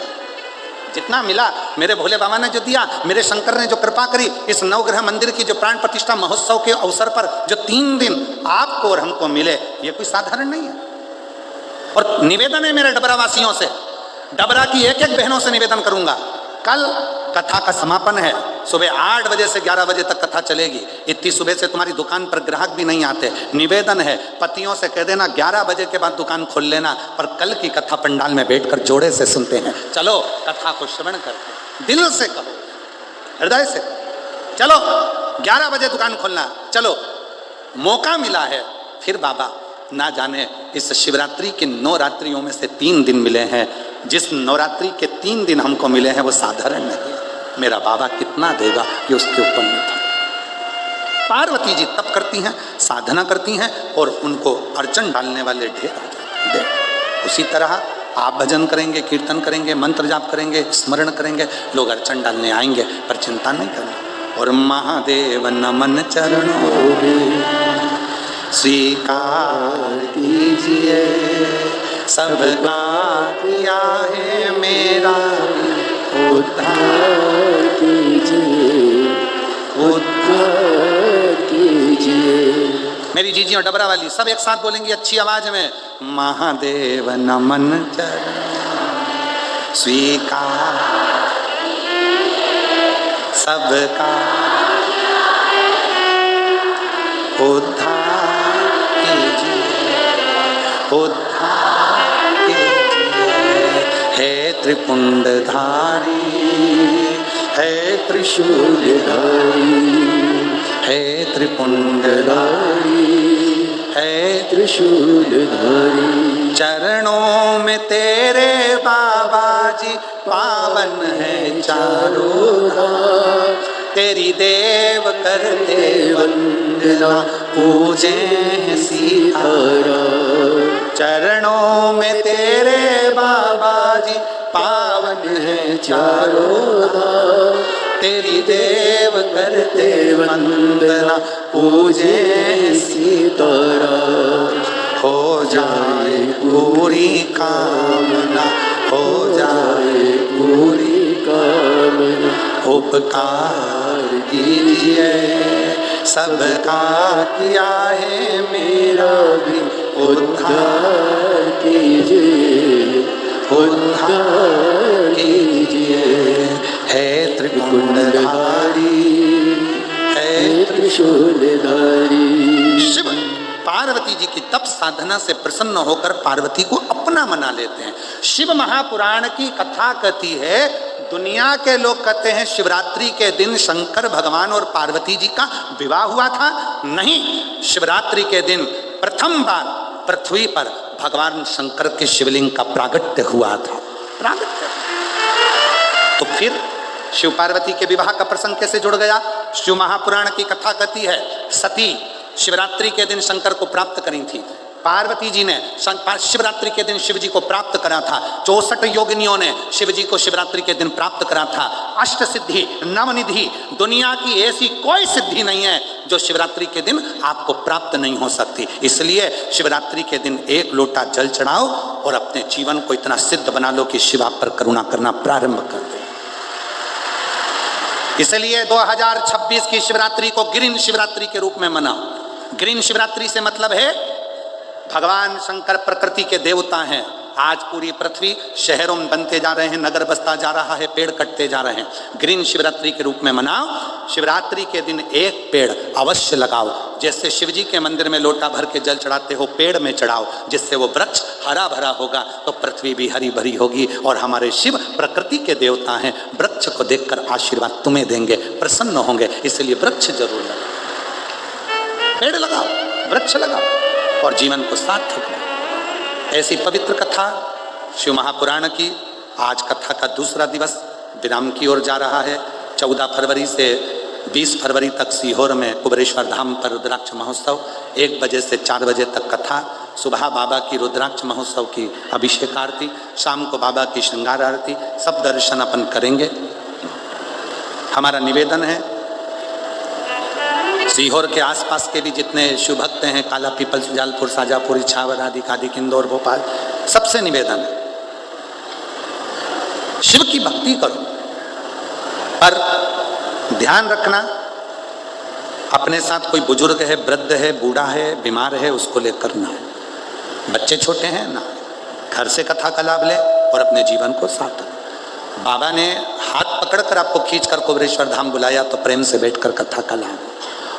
Speaker 1: जितना मिला मेरे भोले बाबा ने जो दिया, मेरे शंकर ने जो कृपा करी, इस नवग्रह मंदिर की जो प्राण प्रतिष्ठा महोत्सव के अवसर पर जो 3 दिन आपको और हमको मिले, ये कोई साधारण नहीं है। और निवेदन है मेरे डबरा वासियों से, डबरा की एक एक बहनों से निवेदन करूंगा, कल कथा का समापन है। सुबह 8 बजे से 11 बजे तक कथा चलेगी। इतनी सुबह से तुम्हारी दुकान पर ग्राहक भी नहीं आते। निवेदन है, पतियों से कह देना 11 बजे के बाद दुकान खोल लेना, पर कल की कथा पंडाल में बैठकर जोड़े से सुनते हैं। चलो कथा को श्रवण करके दिल से कहो, हृदय से, चलो 11 बजे दुकान खोलना। चलो मौका मिला है फिर बाबा, ना जाने इस शिवरात्रि की 9 रात्रियों में से 3 दिन मिले हैं। जिस नवरात्रि के 3 दिन हमको मिले हैं वो साधारण नहीं। मेरा बाबा कितना देगा ये उसके ऊपर नहीं था। पार्वती जी तप करती हैं, साधना करती हैं, और उनको अर्चन डालने वाले ढेर आ जाते। उसी तरह आप भजन करेंगे, कीर्तन करेंगे, मंत्र जाप करेंगे, स्मरण करेंगे, लोग अर्चन डालने आएंगे, पर चिंता नहीं करना। और महादेव नमन चरणों में स्वीकार कीजिए, सबका किया है मेरा
Speaker 2: उद्धार कीजिए, उद्धार कीजिए।
Speaker 1: मेरी जीजी और डबरा वाली सब एक साथ बोलेंगी अच्छी आवाज में, महादेव नमन चरण स्वीकार सबका उद्धार कीजिए, उद्धार कीजिए। हे त्रिपुंडधारी, हे
Speaker 2: त्रिशूलधारी,
Speaker 1: हे त्रिपुंडधारी, हे
Speaker 2: त्रिशूलधारी।
Speaker 1: चरणों में तेरे बाबा जी पावन है चारों धाम, तेरी देव करते वंदना पूजे सीतारा। चरणों में तेरे बाबा जी पावन है चारों धाम, तेरी देव करते वंदना पूजे
Speaker 2: सीतारा।
Speaker 1: हो जाए पूरी कामना, हो जाए
Speaker 2: पूरी कामना।
Speaker 1: उपकार कीजिए, सबका किया है मेरा भी उद्धार
Speaker 2: कीजिए,
Speaker 1: उद्धार कीजिए। हे त्रिपुंडधारी, हे
Speaker 2: त्रिशूलधारी।
Speaker 1: शिव पार्वती जी की तप साधना से प्रसन्न होकर पार्वती को अपना मना लेते हैं। शिव महापुराण की कथा कहती है, दुनिया के लोग कहते हैं शिवरात्रि के दिन शंकर भगवान और पार्वती जी का विवाह हुआ था। नहीं, शिवरात्रि के दिन प्रथम बार पृथ्वी पर भगवान शंकर के शिवलिंग का प्रागट्य हुआ था। प्रागट्य तो फिर शिव पार्वती के विवाह का प्रसंग कैसे जुड़ गया? शिव महापुराण की कथा कहती है, सती शिवरात्रि के दिन शंकर को प्राप्त करी थी। पार्वती जी ने शिवरात्रि के दिन शिव जी को प्राप्त करा था। 64 योगिनियों ने शिव जी को शिवरात्रि के दिन प्राप्त करा था। अष्ट सिद्धि, नवनिधि, दुनिया की ऐसी कोई सिद्धि नहीं है जो शिवरात्रि के दिन आपको प्राप्त नहीं हो सकती। इसलिए शिवरात्रि के दिन 1 लोटा जल चढ़ाओ और अपने जीवन को इतना सिद्ध बना लो कि शिव आप पर करुणा करना प्रारंभ कर दे। इसलिए 2026 की शिवरात्रि को ग्रीन शिवरात्रि के रूप में मनाओ। ग्रीन शिवरात्रि से मतलब है भगवान शंकर प्रकृति के देवता हैं, आज पूरी पृथ्वी शहरों में बनते जा रहे हैं, नगर बसता जा रहा है, पेड़ कटते जा रहे हैं। ग्रीन शिवरात्रि के रूप में मनाओ। शिवरात्रि के दिन एक पेड़ अवश्य लगाओ। जैसे शिवजी के मंदिर में लोटा भर के जल चढ़ाते हो, पेड़ में चढ़ाओ, जिससे वो वृक्ष हरा भरा होगा तो पृथ्वी भी हरी भरी होगी। और हमारे शिव प्रकृति के देवता हैं, वृक्ष को देखकर आशीर्वाद तुम्हें देंगे, प्रसन्न होंगे। इसलिए वृक्ष जरूर लगाओ, पेड़ लगाओ, वृक्ष लगाओ और जीवन को सार्थक बनाओ। ऐसी पवित्र कथा शिव महापुराण की आज कथा का दूसरा दिवस विराम की ओर जा रहा है। 14 फरवरी से 20 फरवरी तक सीहोर में कुबेरेश्वर धाम पर रुद्राक्ष महोत्सव, 1 बजे से 4 बजे तक कथा। सुबह बाबा की रुद्राक्ष महोत्सव की अभिषेक आरती, शाम को बाबा की श्रृंगार आरती, सब दर्शन अपन करेंगे। हमारा निवेदन है सीहोर के आसपास के भी जितने शिव भक्त हैं, काला पीपल, सुजालपुर, साजापुर, इछावर आदि कादिक, इंदौर, भोपाल, सबसे निवेदन है शिव की भक्ति करो, पर ध्यान रखना अपने साथ कोई बुजुर्ग है, वृद्ध है, बूढ़ा है, बीमार है, उसको लेकर ना, बच्चे छोटे हैं ना, घर से कथा का लाभ ले और अपने जीवन को सार्थक। बाबा ने हाथ पकड़कर आपको खींचकर कुबेरेश्वर धाम बुलाया तो प्रेम से बैठकर कथा का लाभ।